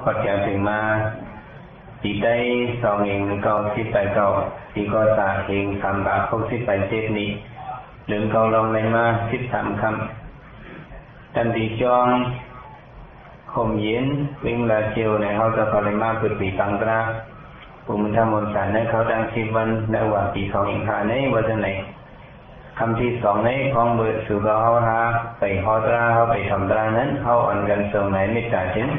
พอจะถึงมาปีได้2เองเก่า10ไปเก่าปีก็ตาเอง3บาท60ไป7นี้เรื่องเก่าลองในมา13คำตันติจองข่มเย็นวิ่งลาเจียวในเขาจะพอเลยมาเปิดปีตังตราปุ่มธรรมนสารในเขาดัง10วันในวันปี2เองหาในวันไหนคำที่2ในของเบิดสู่เขาหาไปหอตราเขาไปทำตรานั้นเขาอ่อนกันส่งไหนไม่จ่ายถึง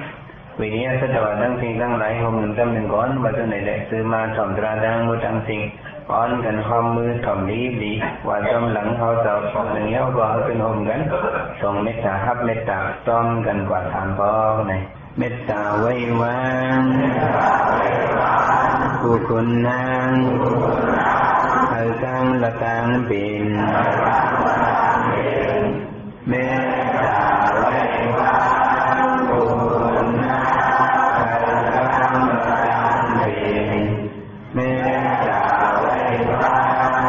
วิญญาณสัตว์ทั้งสิ่งทั้งหลายหนึ่ง1 ก้อนวันไหนแหละซื้อมาทำตราดังหมดทั้งสิ่งอ่อนกันความมือทำดีว่าจำหลังเขาจะหนึ่งเงี้ยก็เป็นหมกันส่งเมตตาฮับเมตตาต้อมกันกว่าฐานพ่อในเมตตาไว้วางผู้คนนั่งเอาตั้งละตั้งเป็นเมตตาไว้วางผู้คนนั่งเอาตั้งละตั้งเป็นเมตตาไว้วา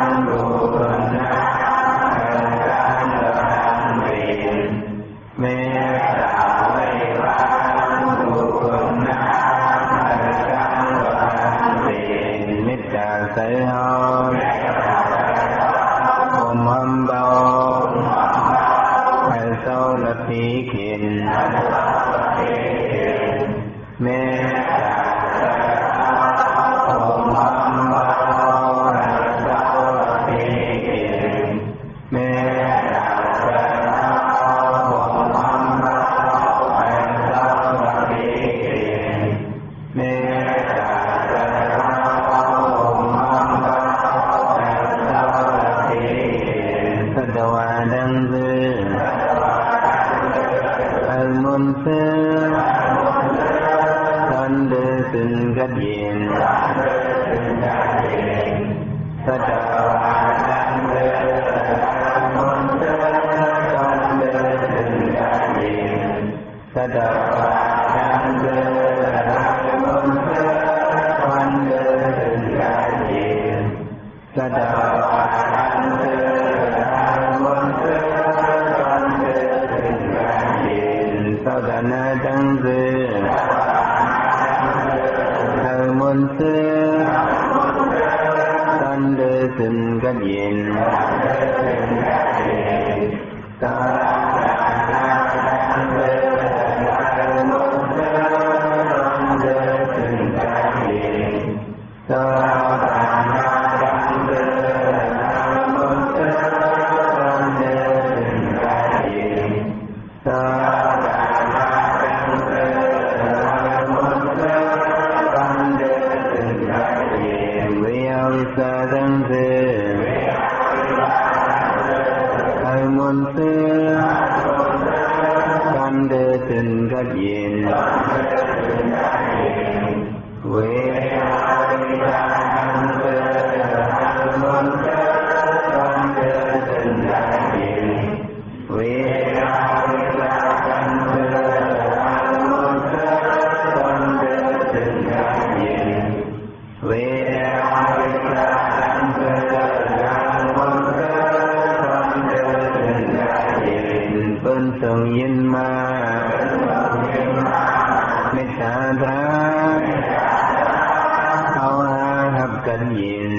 งผู้คนนั่งเอาตั้งละตั้งเป็นเมตตาไว้วางผู้คนนั่งเอาตั้งละตั้งเป็นเมตตาใส่หอมอมเบาให้เศร้าละทีเข็นเมตตาใส่หอมอมเบาให้เศร้าละทีเข็นเมตตาใส่หอมอมเบาให้เศร้าละทีเข็นเมตตาใส่หอมอมเบาให้เศร้าละทีเข็นสัตวาดังซื่ออัลมุนเซตันเดสึนกัดเย็นสัตวาดังซื่ออัลมุนเซตันเดสึนกัดเย็นสัตวาดังซื่ออัลมุนเซตันเดสึนกัดเย็นสัตวาดังซื่อสัตนาจังเสืออัลมุนเสือตันเดสึนกัดเย็นสัตนาจังเสืออัลมุนเสือตันเดสึนกัดเย็นสัตนาจังเสืออัลมุนเสือตันเดสึนกัดเย็นสาดังเสืออัลมุนเสือตันเดสึนกัดเย็นเวดังเสืออัลมุนเสือตันเดสึนกัดเย็นเวดังเสืออัลมุนเสือตันเดสึนกัดเย็นเวเป็นทรงยินมาเมตตาตราเอาหับกันยิน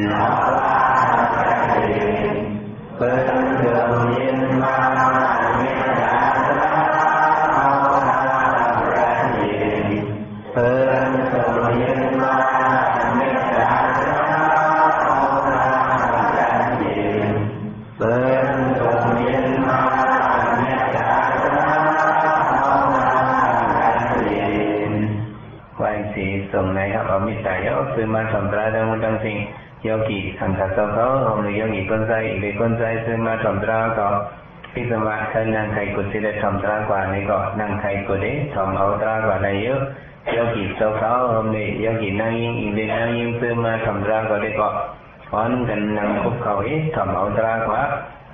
เป็นทรงยินมาเมตตาตราเอาหับกันยินเป็นทรงยินมาเมตตาตราเอาหับกันยินเป็นทรงยินมาส่งในครับเอามิตรยาวซื้อมาทำตราดังดังสิ่งโยกีสังกัดเขาผมเลยโยกีคนใจอีกเลยคนใจซื้อมาทำตราก็พิสมัติใครนั่งใครกุศลได้ทำตรากว่านี้ก็นั่งใครกุศลทำเอาตรากว่าได้เยอะโยกีเขาผมเลยโยกีนั่งยิงอีกเลยนั่งยิงซื้อมาทำตราก็ได้ก็ฟ้อนกันนั่งคุกเขาทำเอาตรากว่า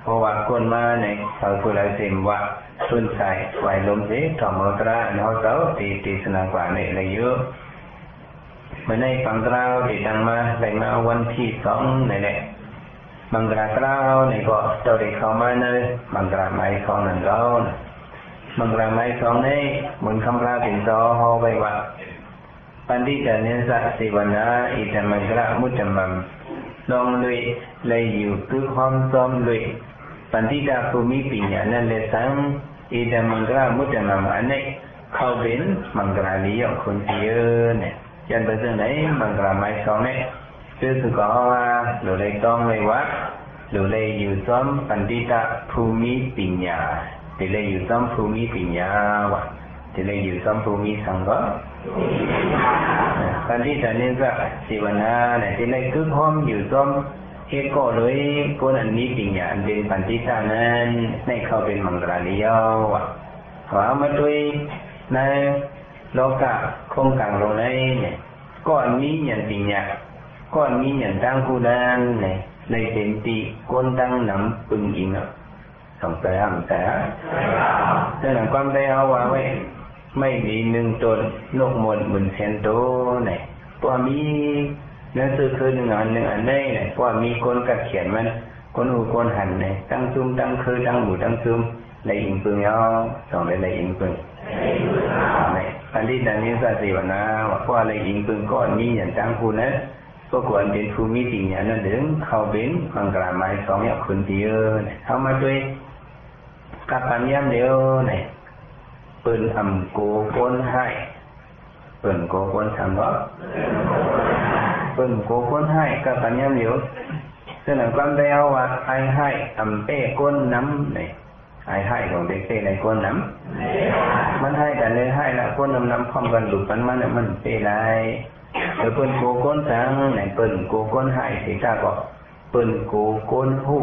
เพราะว่าคนมาในเขาผู้ใดเสียมว่าทุนใส่ไหวลมสิทำเอาตราเขาตีสนากว่านี้เลยเยอะเมื่อในฟังตราที่ตั้งมาได้มาวันที่2นี่แหละบังกราตราในก็เจ้าได้เข้ามาในบังกราไม้ของนั่นเราบังกราไม้ของนี้เหมือนคำราเป็นจอเขาไปว่า ปันติจานิสัตสิวนาอิตมังกระมุตตมังลองเลยเลยอยู่คือความซ้อมเลยปันติตาภูมิปัญญานั่นเลยสังอิตมังกระมุตตมังอันนี้เขาเป็นมังกรลียคนเดียวเนี่ยยันไปเรื่องไหนมังกรไม้สองเนี่ยคือก็ว่าหรือเลยต้องเลยวัดหรือเลยอยู่ซ้อมปันติตาภูมิปัญญาที่เลยอยู่ซ้อมภูมิปัญญาวะที่เลยอยู่ซ้อมภูมิสังก็ปันติตานี่ก็สิวนาเนี่ยที่เลยคือพร้อมอยู่ซ้อมเหตุก็เลยคนอันนี้ปัญญาเป็นปันติตานั้นในเขาเป็นมังกรลียวะว่ามาด้วยในโลกะคงกลางโลกในเนี่ยก้อนนี้อย่างปัญญาก้อนนี้อย่างตั้งผู้นั้นเนี่ยในเป็นตีก้นตั้งน้ำปึงอิงอ่ะสองแต่แต่หลังความได้เอาไว้ไม่มีหนึ่งตนโลกหมดเหมือนแสนโตเนี่ยพอมีหนังสือคือหนึ่งอันได้เนี่ยพอมีคนกัดเขียนมันคนหูคนหันเนี่ยตั้งซุ่มตั้งคือตั้งหมู่ตั้งซุ่มในอิงปึงเอาสองในอิงปึงเนี่ยอันที่ดังนี้สัตย์สิวนาว่าพออะไรอิงปึงก้อนนี้อย่างตั้งผู้นั้นก็ควรเป็นภูมิปัญญานั่นเองเขาเป็นมังกรไม้สองอย่างคนเดียวเนี่ยเขามาด้วยกับปัญญาเดียวเนี่ยเปิ่นอำโกโกนให้เปิ่นโกโกนทำก็เปิ่นโกโกนให้กับปัญญาเดียวซึ่งหลังความได้เอาว่าไอ้ให้อำเป้ก้นน้ำเนี่ยไอ้ให้ของเด็กเป้ในก้นน้ำมันให้แต่เลยให้ละก้นน้ำพร้อมกันหลุดมันเนี่ยมันเป้ไรเปิ่นโกโกนสังเนี่ยเปิ่นโกโกนให้สิจ้าก็เปิ่นโกโกนหู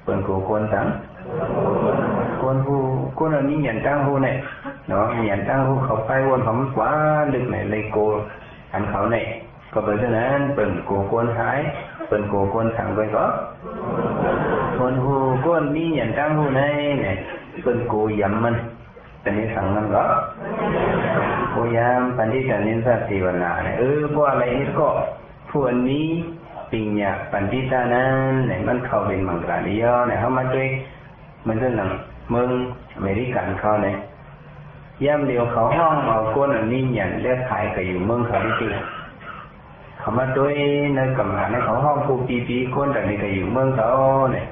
เปิ่นโกโกนสังคนผู้คนอันนี้อย่างตั้งผู้เนี่ยเนาะอย่างตั้งผู้เขาไปวนเขากว่าลึกไหนเลยโกอันเขาเนี่ยก็เป็นเช่นนั้นเปิ่นโกโกนหายเปิ่นโกโกนสังไปก็คนผู้คนนี้อย่างตั้งผู้เนี่ยเปิ่นโกยำมันแต่นี้สั่งมันก็โกยำปันที่จะนิสัตสิวนาเนี่ยเพราะอะไรนี่ก็ผู้อันนี้ปัญญาปันติตานั้นเนี่ยมันเข้าเป็นมังกรลียเนี่ยเขามาด้วยมันจะหนังเมืองอเมริกันเขาเนี่ยย่ำเดียวเขาห้องเอาก้นอันนี้อย่างเลือกขายกับอยู่เมืองเขาที่เขามาด้วยในกำลังในเขาห้องผู้ปีก้นแต่นี่ก็อยู่เมืองเขาเนี่ย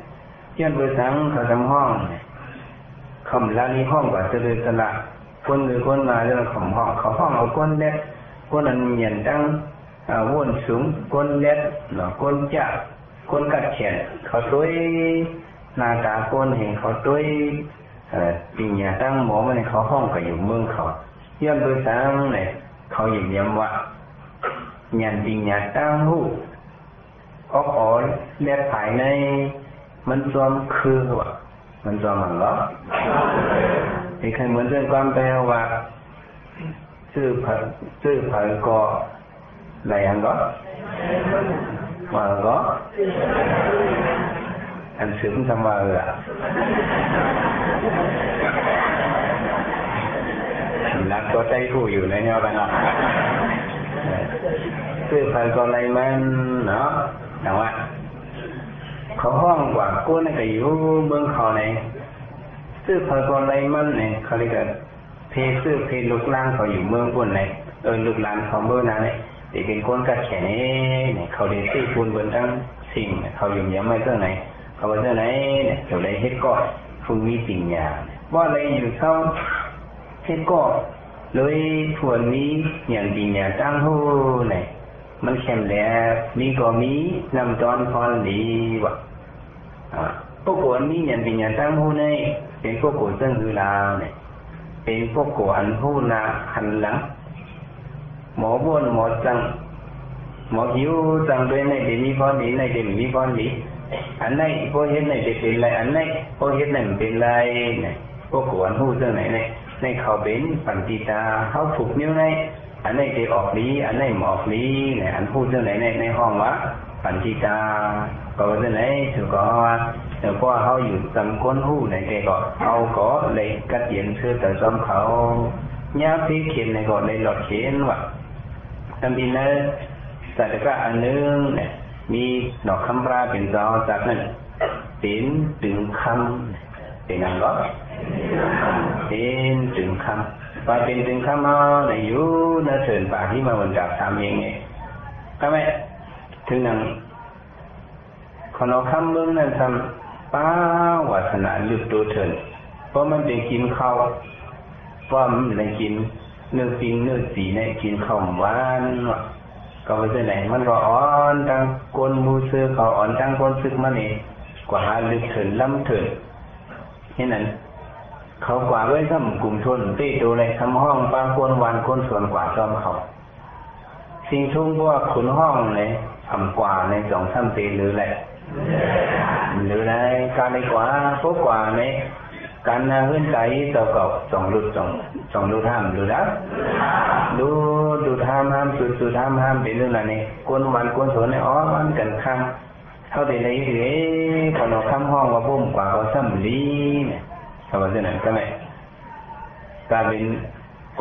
ย่ำเบอร์สังเขาทำห้องเนี่ยคำร้านนี้ห้องกว่าจะเลยสละคนหรือคนมาเรื่องของห้องเขาห้องเอาก้นเล็กก้นอันอย่างตั้งวนสูงก้นเล็กหรือก้นจับก้นกัดแขนเขาด้วยหน้าตาก้นเห็นเขาด้วยปัญญาตั้งหมอมันเขาห้องกับอยู่เมืองเขาเยี่ยมโดยตั้งเนี่ยเขาหยิบย้ำว่าญาณปัญญาตั้งหูออกอ่อนเล็ดภายในมันจอมคือว่ามันจอมมันเหรอไอ้ใครเหมือนเรื่องความแปลว่าชื่อผักก็อะไรอย่างก็ว่าก็อันซึ้งทำมาเลยรักก็ใจผู้อยู่ในเนี่ยกันเนาะชื่อผักก็อะไรมันเนาะแต่ว่าเขาห้องกว่ากู้ในก็อยู่เมืองเขาในชื่อผักก็อะไรมันเนี่ยเขาเรียกว่าเพลูกล่างเขาอยู่เมืองปุ่นในลูกหลานเขาเมื่อนั้นเนี่ยที่เป็นคนกัดแขนเนี่ยเขาได้ซื้อปูนบนทั้งสิ่งเขาอยู่ยังไม่เท่าไหนเขาว่าเท่าไหนเนี่ยเขาได้เฮ็ดก้อนฟูมีสิ่งอย่างว่าอะไรอยู่เท่าเฮ็ดก้อนเลยส่วนนี้อย่างจริงอย่างตั้งหูเนี่ยมันเข้มแหลมมีก็มีน้ำจอนพรดีว่ะพวกคนนี้อย่างจริงอย่างตั้งหูเนี่ยเป็นพวกโกซึ่งคือลาวเนี่ยเป็นพวกโกหันหูนาหันหลังหมอบ้วนหมอจังหมอหิวจังด้วยในเดมีพรดีในเดมีพรดีอันไหนพวกเฮ็ดในเดเป็นไรอันไหนพวกเฮ็ดในเป็นไรเนี่ยพวกกวนหูจังไหนเนี่ยในเขาเป็นปันติตาเขาฝึกนิ้วในอันไหนเดออกดีอันไหนหมอออกดีเนี่ยอันพูดจังไหนในห้องวะปันติตาก็จังไหนถือก็ว่าเดี๋ยวพอเขาอยู่จำก้นหูในแกก็เอาก็เลยกัดเย็นเชื่อแต่ซ้อมเขาญาติเขียนในก็เลยหลอดเขียนว่าทำดีนะแต่ก็อันนึงเนี่ยมีดอกคำราเป็นดาวจากนั้นเป็นถึงคำเป็นอะไรก็เป็นถึงค ว่าเป็นถึงข้ามาในอยู่น่าเถินป่าที่มาบนจากทำเองไงก็ไม่ถึงนั่งคนเอาคำเมืองนั้นทำป้าวาสนาลึกตัวเถินเพราะมันเป็นกินข้าวว่ามันในกินเนื้อปิ้งเนื้อสีในกินข้าวหวานก็ไปที่ไหนมันก็อ่อนตั้งก้นมูเสือเขาอ่อนตั้งก้นซึกมันนี่กว่าลึกเถินล้ำเถินนี่นั้นเขากว่าไว้ทำกลุ่มชนตีดูเลยทำห้องปางก้นวันก้นส่วนกว่าจอมเขาสิ่งชุ่มพวกขุนห้องเลยทำกว่าในสองซ้ำตีหรืออะไรหรือในการในกว่าพวกกว่าในการนาขึ้นใจต่อกับสองรุ่ห้ามดูแล้วดูห้ามสุดห้ามเป็นเรื่องอะไรนี่ก้นวันก้นส่วนในอ๋อมันกันข้างเท่าที่ในที่นี้พอเราข้ามห้องว่าบุ้มกว่าเขาซ้ำลีเนี่ยเขาว่าจะไหนก็ไม่การเป็น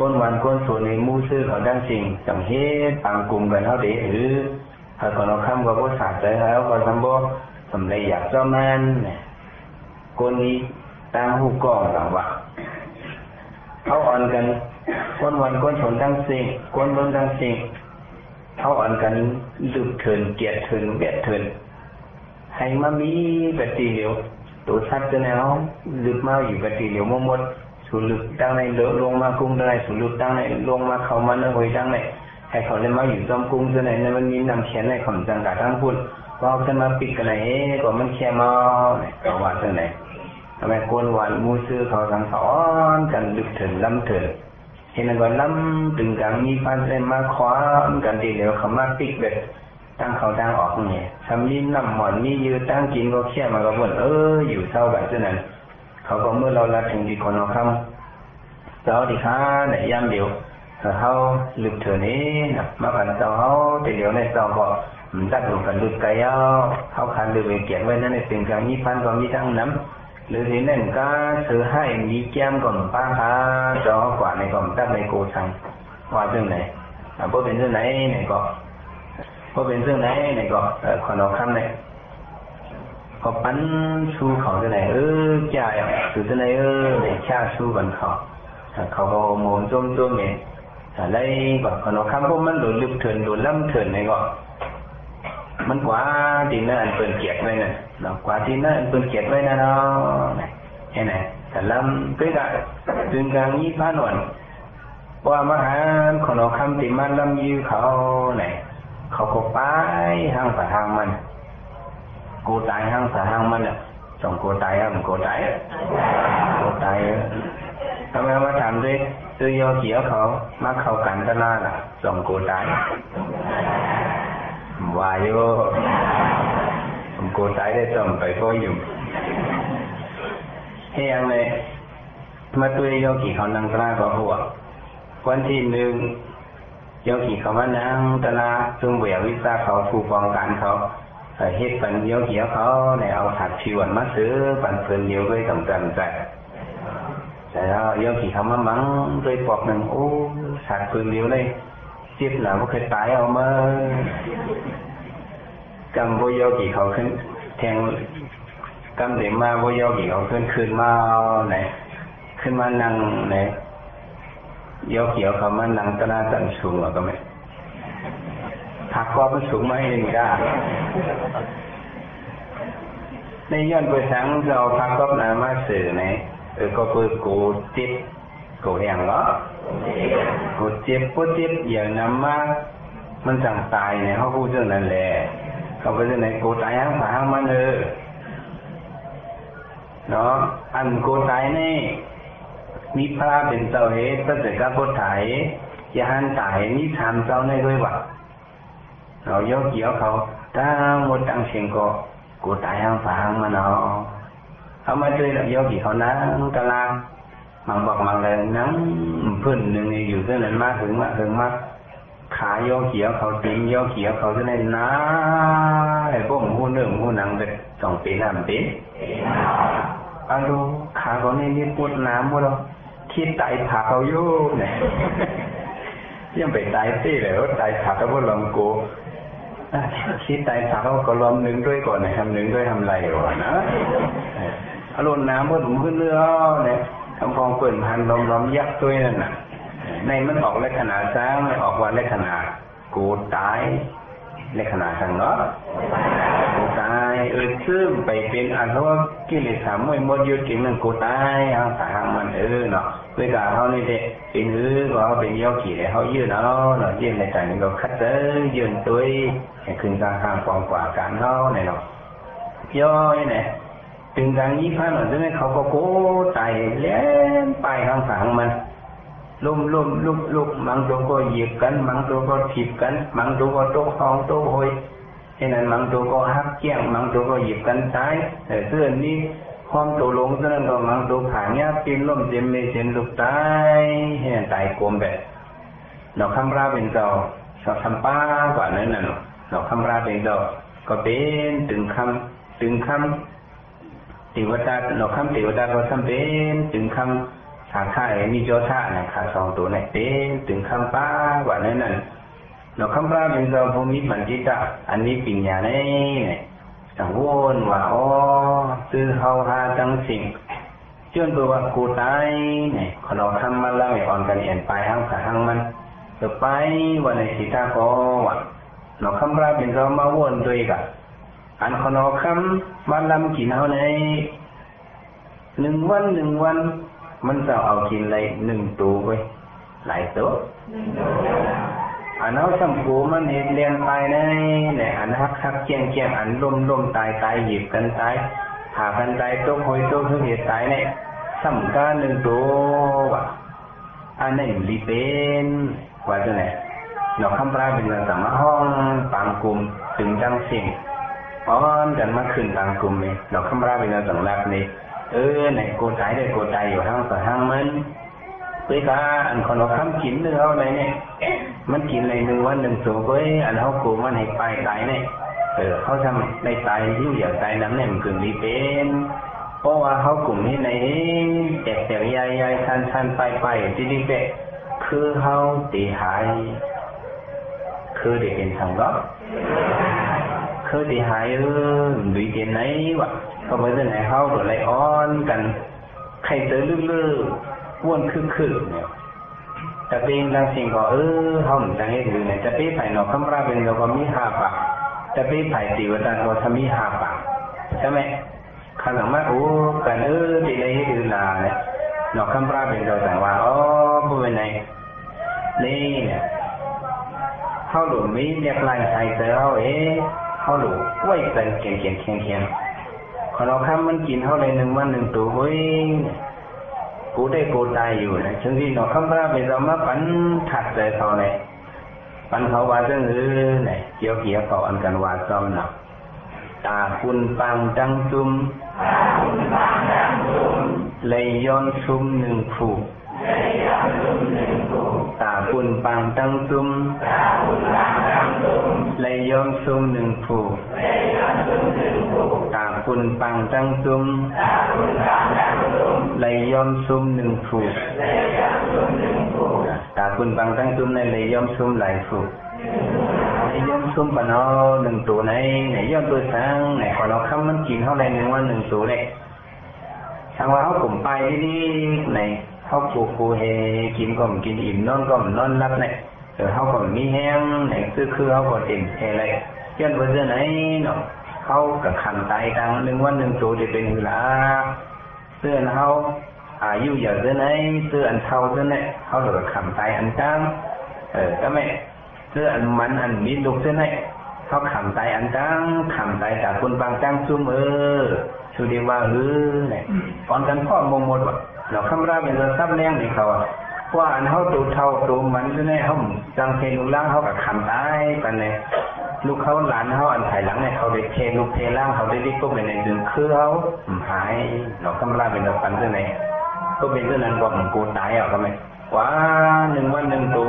ก้นวันก้นส่วนในมูซื้อเขาดังจริงจังเฮ็ดต่างกลุ่มกันเท่าเดีหรือถ้าคนเราข้ามก็สาดใจแล้วก็ทำบ่ทำไรอยากเจ้ามันก้นนี้ตั้งหูกล้องต่างว่าเขาอ่อนกันก้นวันก้นส่วนดังจริงก้นบนดังจริงเขาอ่อนกันลึกเถินเกียดเถินเบียดเถินให้มามีปฏิเหลียวตัวสัตว์จะแนวลึกมาอยู่ปฏิเหลียวหมดสูลึกตั้งในเลอะลงมากุ้งได้สูลึกตั้งในลงมาเขามันเอาไว้ตั้งในให้เขาเลยมาอยู่จอมกุ้งจะไหนในมันมีนำเขียนในของจังกาทั้งพูดว่าจะมาปิดกันไหนก็มันแค่มาเขาว่าจะไหนทำไมก้นวันมูซื้อเขาทั้งสอนกันลึกเถินล้ำเถินเห็นว่าล้ำถึงกลางมีพันเส้นมาคว้ากันดีเดียวเขามาปิดเบ็ดตั้งเขาตั้งออกเนี่ยทำลิ้นน้ำหมอนมียืดตั้งกินก็แค่มาก็บ่นอยู่เท่าแบบนั้นเขาก็เมื่อเราละถึงดีคนเราคำเจ้าดีค้าในย่ำเดียวเขาลึกเถินนี้นะมาผ่านเจ้าเขาแต่เดียวในเจ้าก็ตัดลงกันลึกไกลเขาคันลึกไปเกี่ยวไว้นั่นในเป็นกลางมีพันก็มีทั้งน้ำหรือที่นั่นก็ซื้อให้มีแก้มก่อนป้าค้าเจ้ากว่าในก่อนตัดในโกชังว่าเรื่องไหนเพราะเป็นเรื่องไหนไหนก็เพราะเป็นเรื่องไหนไหนก็คนเราคำไหนก็ปั้นชูเขาจะไหนจ่ายสุดจะไหนไหนชาชูกันเขาก็โมนจมเนี่ยอะไรก็คนเราคำพวกมันโดนลึกเถินโดนล้ำเถินไหนก็มันกว่าที่นั่นเปิดเกียรติไว้เนี่ยกว่าที่นั่นเปิดเกียรติไว้นะเนาะเห็นไหมแต่ล้ำก็ได้ถึงกลางยี่พันวันว่ามหาคนเราคำติมันล้ำยื้อเขาไหนเขาก็ไปห้างฝ่าห้างมันกูตายห้างฝ่าห้างมันอ่ะสองกูตายมึงกูตายทำไมมาทำด้วยตัวยอเขียวเขามาเข้ากันตะล่าล่ะสองกูตายวายโยผมกูตายได้จำไปก็อยู่เฮียงเลยมาตัวยอกี่เขานั่งตะล่าก็หัววันที่หนึ่งโยกี่เขามานั่งตะลาจุ่มเบี่ยวิชาเขาถูกป้องกันเขาเฮ็ดปันโยกี่เขาในเอาถัดชีวันมาซื้อปันเพลินเดียวด้วยกำจันใจแต่แล้วโยกี่เขามามั่งด้วยปอกหนึ่งโอ้ถัดเพลินเดียวเลยจิบหนาไม่เคยตายเอามากำโบโยกี่เขาขึ้นแทงกำเดี๋ยวมาโบโยกี่เขาขึ้นมาไหนขึ้นมานั่งไหนโยกเขียวเขามันนั่งตะลาตันสูงหรอก็ไม่ผักก็มันสูงไม่เห็นได้ในย้อนไปสังเราผักก็นามาสื่อไหนก็เปิดกูจิบกูแหงเหรอกูจิบปุ๊บจิบอย่างน้ำมามันจังตายเนี่ยเขาพูดเรื่องนั้นแหละเขาไปเรื่องไหนกูตายห้างฝาห้างมันเนาะอันกูตายนี่มีพระเป็นเจ้าเหตุก็จะกับพุทธายยานตายนี่ทำเจ้าในด้วยวะเราโยกเกี่ยวเขาตั้งหมดตั้งเสียงก็กูตายห้างฝาห้างมันเอาเขามาช่วยเราโยกกี่เขานั่งตะลางมังบอกมังเลยนั่งพื้นหนึ่งอยู่เท่านั้นมากถึงมากขาโยกเกี่ยวเขาตีนโยกเกี่ยวเขาจะได้น้าไอ้พวกหูเนื้อหูหนังเป็น2 ปี3 ปีอาดูขาเขาเนี่ยนี่ปวดน้ำหมดแล้วคิดตายผักเขาโยกเนี่ยยังไปตายตี้เลยว่าตายผักเขาพวกลำโกคิดตายผักเขาก็ล้อมหนึ่งด้วยก่อนนะครับหนึ่งด้วยทำไรก่อนนะอารมณ์น้ำพวกหนุ่มขึ้นเรือเนี่ยทำฟองเปิ่นพันล้อมยักษ์ด้วยนั่นน่ะ ในมันออกลักษณะสร้างออกว่าลักษณะกูตายลักษณะทางเนาะกูตายซึ่งไปเป็นอันเพราะว่ากิเลสมวยหมดยุดกินมันกูตายเอาสายมันเนาะเวลาเขานี่เด็กเป็นก็เป็นยอขี่เลยเขายืนเอาเนาะยืนในใจมันก็คัดยืนตัวให้ขึ้นกลางข้างฟองกว่าการเขาเนี่ยเนาะย่อยเนี่ยถึงกลางยี่ห้าหน่อยใช่ไหมเขาก็โก้ตายเล่นไปข้างฝั่งมันลุ่มลุกบางตัวก็เหยียบกันบางตัวก็ถีบกันบางตัวก็โต๊ะห้องโต๊ะหอยเช่นนั้นบางตัวก็หักเกี้ยงบางตัวก็เหยียบกันตายแต่เสื้อนี้ความตัวลงเท่านั้นก็บางตัวขาเนี้ยปีนล่มเจมเมเจนลุกตายเห็นตายกลมแบบเราคำราเป็นเจ้าชอบทำป้ากว่านั้นน่ะเราคำราเป็นเจ้าก็เป็นถึงคำติวตาเราคำติวตาก็ทำเป็นถึงคำขาข่ายมีโจท่าเนี่ยขาสองตัวเนี่ยเป็นถึงคำป้ากว่านั้นน่ะเราคำราเป็นเจ้าภูมิมันจิตะอันนี้ปัญญาเนี่ยสังวนว่าอ๋อซื้อเฮาหาจังสิ่งจนตัวว่ากูตายเนี่ยขอเราทำมาแล้วอ่อนกันเอ็นไปห้างขาห้างมันจะไปวันในสิตาก็ว่าเราคำราเป็นเรามาวนด้วยกันอันขอเราคำมาลำกินเฮาในหนึ่งวันมันจะเอากินเลยหนึ่งตัวไปหลายตัวอันเอาสัมผูมันเห็นเลี้ยงไปในเนี่ยอันฮักเกี้ยงอันล้มตายหยิบกันตายหากันตายโต๊ะหอยโต๊ะเหตุตายเนี่ยสัมการหนึ่งตัวว่ะอันนั้นรีเป็นว่าจะไหนเราคำปลาเป็นเรื่องสามารถห้องปางกลุ่มถึงจังสิ่งอ้อนกันมาขึ้นปางกลุ่มเลยเราคำปลาเป็นเรื่องสำลักนี่ไหนโกตายได้โกตายอยู่ห้างต่อห้างมันเวลาอันคนเราคำกินเนื้ออะไรเนี่ยมันกินในหนึ่งวันหนึ่งตัวเว้ยอันเขากูมันให้ไปตายเนี่ยเขาทำในตายที่อย่างตายนั้นเนี่ยมันเกิดรีเป็นเพราะว่าเขากลุ่มนี้ในแตกใหญ่ชันไปที่นี่เป็ดคือเขาตีหายคือเด็กเป็นทางรอบคือตีหายดุยเด่นไหนวะก็ไม่ได้ไหนเขาตัวไรอ้อนกันใครเจอลื่นว่นคือเนี่ยแต่เป็นบางสิ่งก็เขาเหมือนกันให้ดูเนี่ยจะเป็นไผ่หนอกคำราเป็นเราก็มี5 ปากจะเป็นไผ่ติวตาเราทำมี5 ปากใช่ไหมขนาดมากกันที่ได้ให้ดูนาเนี่ยหนอกคำราเป็นเราแต่ว่าผู้เป็นไงนี่เนี่ยเขาหลุดมีเรียกลายใส่เสือเขาหลุดไว้เป็นเขียนคนเราข้ามมันกินเขาเลย1 วัน 1 ตัวเฮ้ยกูได้กูตายอยู่นะฉันที่หนอคำพระเป็นเรามาปันถัดใจเขาเลยปันเขาว่าเรื่องเนี่ยเกี่ยวเขาอันกันว่าซ้อมหนักตาคุณปังจังซุมเลยย้อนซุม1 ผูกตาคุณปังจังซุมเลยย้อนซุม1 ผูกตาคุณปังจังซุมเลยย้อนซุม1 ผูกตาคุณปังจังซุมในเลยย้อนซุมหลายผูกเลยย้อนซุมปะนอ1 ตัวในย้อนตัวสังในขอเราคำมันกินเท่าไร1 วัน 1 ตัวเลยทางว่าเขากลุ่มไปที่ในเขาปูเฮกินก็กินอิ่มนอนก็นอนรับเนี่ยเขาก็มีแห้งเนี่ยคือเขาก็เต็มอะไรย้อนไปเรื่องไหนเนาะเขากับขันตายดัง1 วัน 1 ตัวจะเป็นหือละเสื้อเขาอายุเยอะเท่าไหนเสื้ออันเท่าเท่าไหนเขาหลุดขันตายอันจ้างก็ไม่เสื้ออันมันอันมีลูกเท่าไหนเขาขันตายอันจ้างขันตายจากคนบางจ้างซุ่มสุดีว่าเนี่ยตอนกันพ่อมงหมดว่าเราคำราเป็นเราซับแรงในเขาว่าอันเขาตัวเท่าตัวมันเท่าไหนเขาจังเพลุล่างเขากับขันตายกันเลยลูกเขาหลานเขาอันถ่ายหลังเนี่ยเขาได้เทลูกเทล่างเขาได้ดิบก็เป็นในดึงคือเขาหายเราคำราเป็นเราปันเท่าไหนก็เป็นเท่านั้นว่ามันกูตายก็ไม่ว่า1 วัน 1 ตัว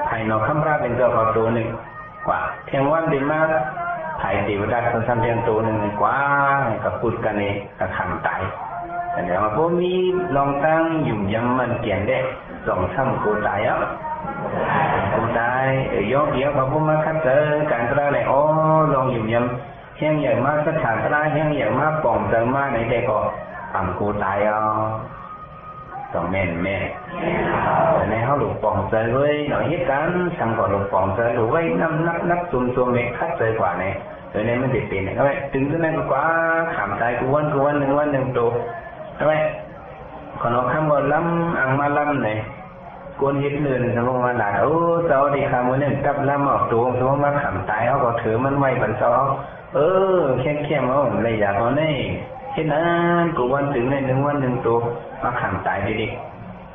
ให้เราคำราเป็นตัวเขาตัว1กว่าเพียงวันเป็นมากถ่ายติวดาคนซ้ำเพียงตัว1กว่ากับพูดกันเองกับขันตายแต่เดี๋ยวพวกมีลองตั้งยุ่มยำมันเกี่ยนได้2 ซ้ำกูตายกูตายยกเดียวเขาพวกมาคัดเจอการตราเลยลองยุ่มยำแห้งใหญ่มากสถานตราแห้งใหญ่มากป่องเจอมากในเด็กก็ทำกูตาย ต้องแม่นแต่ในเขาหลุดปองใจเว้ยหน่อยเหตุการณ์สั่งก่อนหลุดปองใจหลุดไว้นับซุ่มเนี่ยคัดใจกว่าเนี่ยโดยในมันเด็ดๆเนี่ยใช่ไหมถึงตัวนั้นก็กว่าขำใจกูวันหนึ่งตัวใช่ไหมคนเราข้ามก็ล้ำอังมาล้ำเนี่ยกวนยึดเนื้อสมมติว่าหลานเจ้าดีคำวันนี้กับล้ำออกตัวสมมติว่าขำใจเขาก็ถือมันไว้บนเจ้าเข้มเอาอะไรอย่างนี้เช่นนั้นกูวันถึงในวันหนึ่งตัวมาขำใจดิ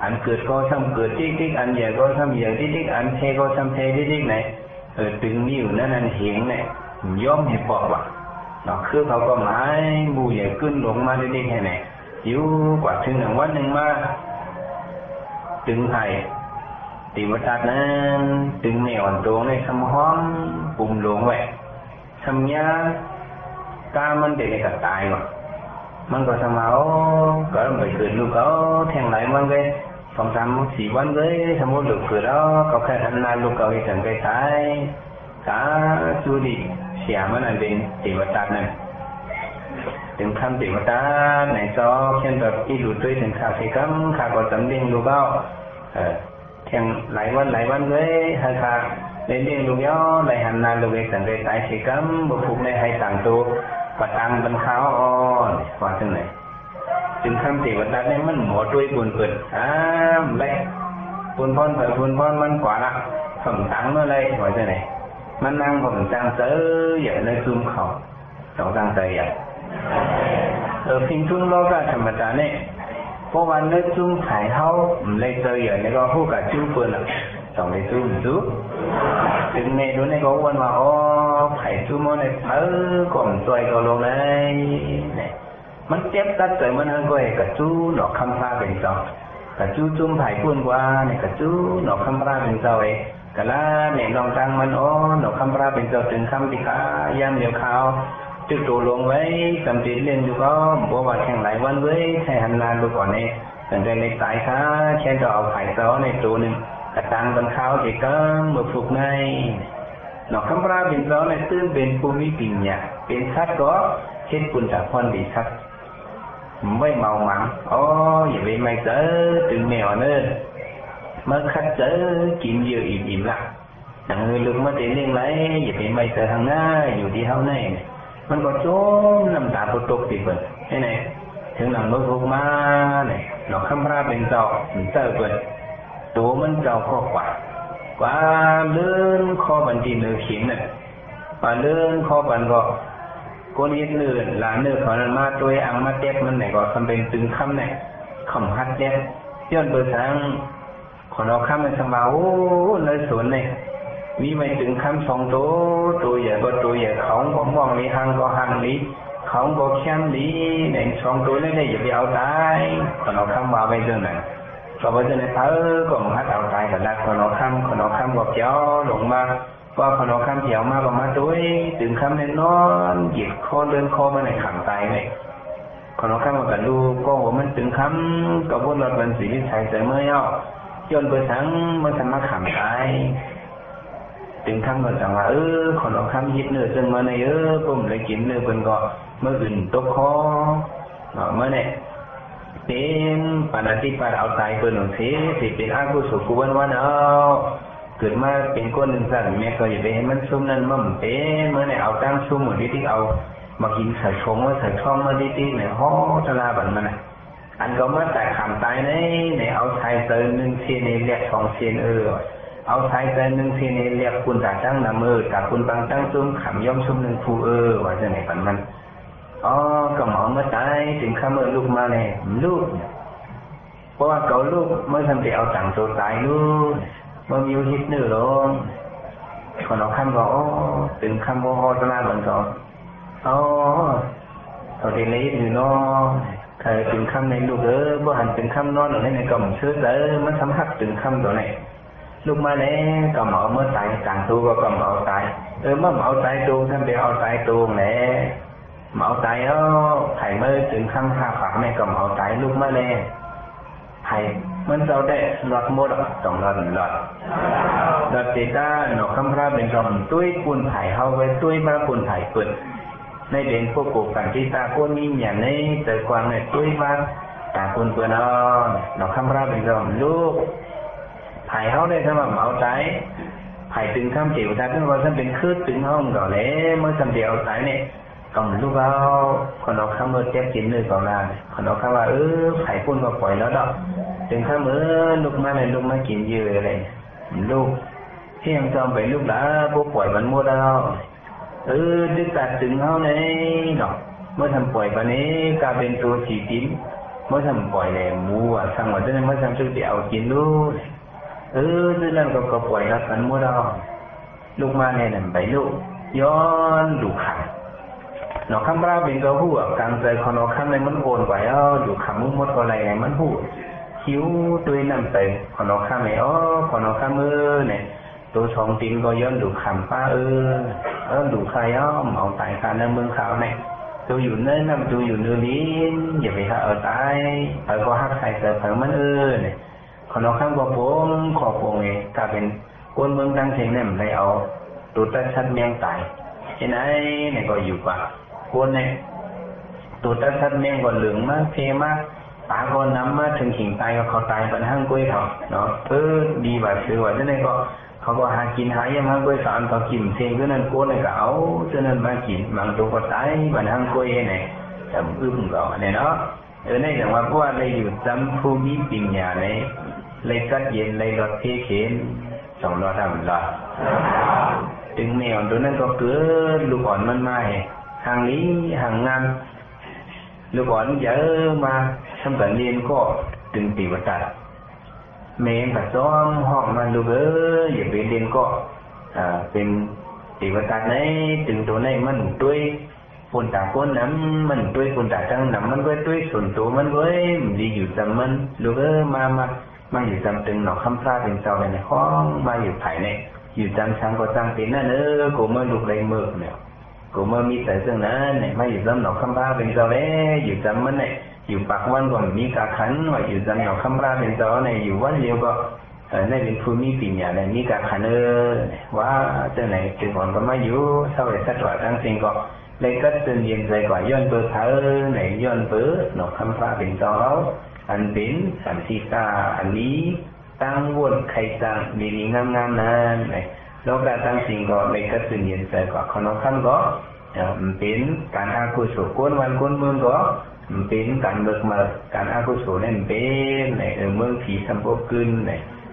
อันเกิดก็ทำเกิดติ๊กอันใหญ่ก็ทำใหญ่ติ๊กอันเทก็ทำเทติ๊กไหนตึงนิ้วนั่นเหียงเนี่ยย่อมเห็นบอกว่าเนาะคือเขาก็หมายบูใหญ่ขึ้นลงมาติ๊กแค่ไหนอยู่กว่าถึงวันหนึ่งมาตึงไผ่ตีวัดนั้นตึงเหนียวตรงในสมห้องปุ่มหลงไว้ทำยากามันเด็กกับตายว่ะมันก็ทำเอาก็ไม่เกิดลูกเขาแทงไหลมันเลย2-3-4 วันเลยสมมติลูกเกิดแล้วเขาแค่ทันนานลูกเขาให้ถึงไปตายกาจูดิเสียมันอันเป็นตีวัดนั่นถึงคำตีวัดในจอเช่นแบบที่ดูด้วยถึงขาดที่ขาก็จำเลี้ยงลูกเขาแทงหลายวันเลยให้ขาเลี้ยงลูกย่อหลายหันนานลูกให้ถึงไปตายที่บุกในให้ต่างตัวปะตังบันเขาว่าจังไหนถึงคำตีวัดเนี่ยมันหมดด้วยบุญเปิดเละบุญพรมันกว่าละผมตังเมื่อไรว่าจังไหนมันนั่งผมจังเสืออย่าในซุ่มเขาต้องตั้งใจอย่าพิงทุ่งโลกธรรมดาเนี่ยเพราะวันนี้ซุ่มขายเขาเลยเจออย่างนี้ก็พูดกับจุ้มเปิดต้องเลยซุ่มถึงในดูในก็วันว่าไข่จุ้มเนี่ยก่อนตัวก็ลงเลยเนี่ยมันเจ็บตัดใจมันก็ไอ้กระจู้หนอกคำพระเป็นเจ้ากระจู้จุ้มไผ่พุ่นกว่าเนี่ยกระจู้หนอกคำพระเป็นเจ้าไอ้กะละเนี่ยลองตังมันหนอกคำพระเป็นเจ้าถึงคำที่ขายามเดียวเขาจุดตัวลงไว้สำติเล่นอยู่ก็บอกว่าแข่งหลายวันไว้ใช้หันนานดูก่อนเนี่ยแต่ในสายค้าแค่จะเอาไผ่เจ้าในตัวหนึ่งกระตังบนเขาที่ก็มือฝึกในหนอกคำพระเป็นเจ้าในตื้นเป็นภูมิปิญญาเป็นชัดก็เช่นคุณจากพรดีชัดไม่เมาหมันอย่าไปไม่เจอตึงแมวเนิ่นเมื่อคัดเจอกินเยอะอิ่มละดังเลยลุกมาเตะเลี้ยงไรอย่าไปไม่เจอทางหน้าอยู่ที่เท่าไหนมันก็โจมน้ำตาปุตกติดเปิดให้ไหนถึงหลังรถพกมาเนี่ยหนอกคำพระเป็นเจ้าเจอเปิดตัวมันเจ้าข้อกว่าเลื่อนข้อบันทีเนื้อเขียนน่ะว่าเลื่อนข้อบันก็คนยึดเนื้อหลานเนื้อขอนั้นมาตัวอังมาเจ็บมันไหนก็ทำเป็นตึงคำไหนคำฮัดเจ็บย้อนเปิดทางคนเอาคำเป็นสมาเลยสวนเนี่ยมีไม่ถึงคำ2 ตัวใหญ่ก็ตัวใหญ่เขาก็มองนี้หังก็หังนี้เขาก็แค้นนี้เนี่ย2 ตัวนี่อย่าไปเอาตายคนเอาคำว่าไว้เรื่องนั้นก็ว่าจะในก็มันฮัดเอาตายแต่ละคนเอาคำก็เกี่ยวลงมาว่าคนเอาคำเกี่ยวมาก็มาด้วยถึงคำในนอนหยิบคอเดินคอมาในขังตายเลยคนเอาคำกับลูกก็ว่ามันถึงคำกับพวกเราเป็นสีวิสัยใจเมื่อย่ย้อนไปทั้งมันทำมาขังตายถึงคำก็จังว่าคนเอาคำยิบเนื้อจนมาในผมเลยกินเนื้อเป็นก็เมื่ออื่นตกคอเมื่อเนี่ยเป็นปานาติปาเอาตายเป็นหนึ่งทีสิเป็นอากุศลกุวันเอาเกิดมาเป็นก้นหนึ่งสั่นแม่ก็อย่าไปให้มันชุ่มนั่นมั่มเป็นเมื่อไหร่เอาตั้งชุ่มเหมือนที่เอามากินใส่ชงว่าใส่ช่องมาดีๆเนี่ยห่อตะลาบันมันอันก็มาแต่ขำตายในเอาชายเติน1 เซนเรียก2 เซนเอาชายเติน1 เซนเรียกคุณตาตั้งน้ำกับคุณบางตั้งชุ่มขำย่อมชุ่ม1 ภูว่าจะไหนปันมันก็หมอเมื่อตายถึงข้ามือลูกมาเลยลูกเพราะว่าเก่าลูกเมื่อทำไปเอาต่างตัวตายลูกเมื่อมีฮิตเนื้อลงคนเอาคำก็ถึงคำว่าตนาเหมือนกันเขาเด็กเล็กอยู่เนาะใครถึงคำในลูกบ่หันถึงคำนอนหรือในกล่องเชื้อมันทำหักถึงคำตัวไหนลูกมาแล้วก็หมอเมื่อตายต่างตัวก็หมอตายเมื่อหมอตายตัวท่านไปเอาตายตัวแหละหมอตายไผ่เมื่อถึงคำข้าฝากแม่ก็หมอตายลูกมาแล้วไผ่มันเราได้หลอดหมดต้องหลอดติดตาหนอกคำพระเป็นรำตุ้ยปูนไผ่เข้าไว้ตุ้ยมาปูนไผ่เปิดในเด่นพวกกูกันที่ตาโกนมีอย่างนี้แต่กวางในตุ้ยมา ตาคนเปื่อนเราคำราเป็นเราลูกไผ่เขาได้สำหรับเอาใจไผ่ตึงข้ามเจียวใจเป็นว่าฉันเป็นคืดตึงห้องก่อนเลยเมื่อฉันเดียวใจเนี่ยก่อนลูกเอาคนเอาข้ามมือเจ็บกินเลยก่อนละคนเอาข้ามว่าไผ่พุ่นก็ปล่อยแล้วดอกตึงข้ามลูกมาเลยลูกมากินเยอะเลยลูกเที่ยงจอมไปลูกละพวกปล่อยมันมั่วแล้วดึกตัดตึงเขาเนี่ยเนาะเมื่อทำปล่อยไปนี้กลายเป็นตัวสีจิ้มเมื่อทำปล่อยเลยมูสั่งว่าจะเมื่อทำชุดเดียวกินลูกซึ่งนั่นก็ปล่อยรักกันมั่วเราลูกมาเนี่ยนั่นไปลูกย้อนดูขันเนาะคำราเป็นก็หัวกลางใจคนเราคำในมันโอนไปดูขันมุ้งมดอะไรไงมันหัวคิ้วตัวนั่นไปคนเราคำไม่คนเราคำเนี่ยตัวสองตีนก็ย้อนดูขันป้าดูใครเอาตายการในเมืองเขาเนี่ยตัวอยู่เนื้อน้ำตัวอยู่เนื้อลิ้นอย่าไปหาตายก็หักใส่เกิดเผลอมันเนี่ยคนเราข้างว่าผมขอบวงเองถ้าเป็นคนเมืองตั้งเชียงเนี่ยมันได้เอาตัวตัดชัดเมียงตายเห็นไหมเนี่ยก็อยู่กว่าคนเนี่ยตัวตัดชัดเมียงก็เหลืองมากเทมากตาก็น้ำมาถึงขิงตายก็เขาตายเป็นห้างกล้วยเขาเนาะดีกว่าคือว่าจะได้ก็เขาก็หากินหายังห้างกล้วยสารเขากินเชียงก็นั่นก้นเลยก็เอาจะนั่นมากินบางตัวก็ตายเป็นห้างกล้วยเนี่ยแต่ก็เนี่ยเนาะในอย่างว่าพวกเราอยู่จำภูมิปัญญาในเลยกัดเย็นเลยรถเทเข็นสองรถทำละถึงแนวตัวนั้นก็เกิดลูกอ่อนมันมาห่างนี้ห่างงานลูกอ่อนเยอะมาทำแบบเรียนก็ถึงปีวัตรเมย์กับซ้อมห้องมันลูกอย่าไปเรียนก็เป็นปีวัตรไหนถึงตัวไหนมันด้วยคนตาคนนั้นมันด้วยคนตาจังนั้นมันด้วยส่วนตัวมันด้วยดีอยู่จำมันลูกมาอยู่จำตึงหนอคำพลาเป็นเจ้าในห้องมาอยู่ไผ่เนี่ยอยู่จำช้างก็จำเป็นนั่นกูเมื่อลูกไรเมื่อเนี่ยกูเมื่อมีแต่เรื่องนั้นเนี่ยมาอยู่จำหนอคำพลาเป็นเจ้าเลยอยู่จำมันเนี่ยอยู่ปากวันก่อนมีกาขันว่าอยู่จำหนอคำพลาเป็นเจ้าเนี่ยอยู่วันเดียวก็ในเป็นภูมิปัญญาเนี่ยมีกาขันว่าเจ้าไหนถึงก่อนก็มาอยู่เท่าไหร่สักว่าทั้งสิ่งก็เลยก็ตื่นเย็นใจกว่าย้อนเปิดเท้าไหนย้อนเปิดหนอคำพลาเป็นเจ้าอันเป็นสันติกาอันนี้ตั้งวนใครตั้งมีงามนั้นแล้วการตั้งสิ่งก็เลยก็ตื่นเย็นใจกว่าคนน้องขั้นก็เป็นการอากุศลก้นวันก้นเมืองก็เป็นการเบิกมาการอากุศลนั่นเป็นเมืองผีสัมภพกึน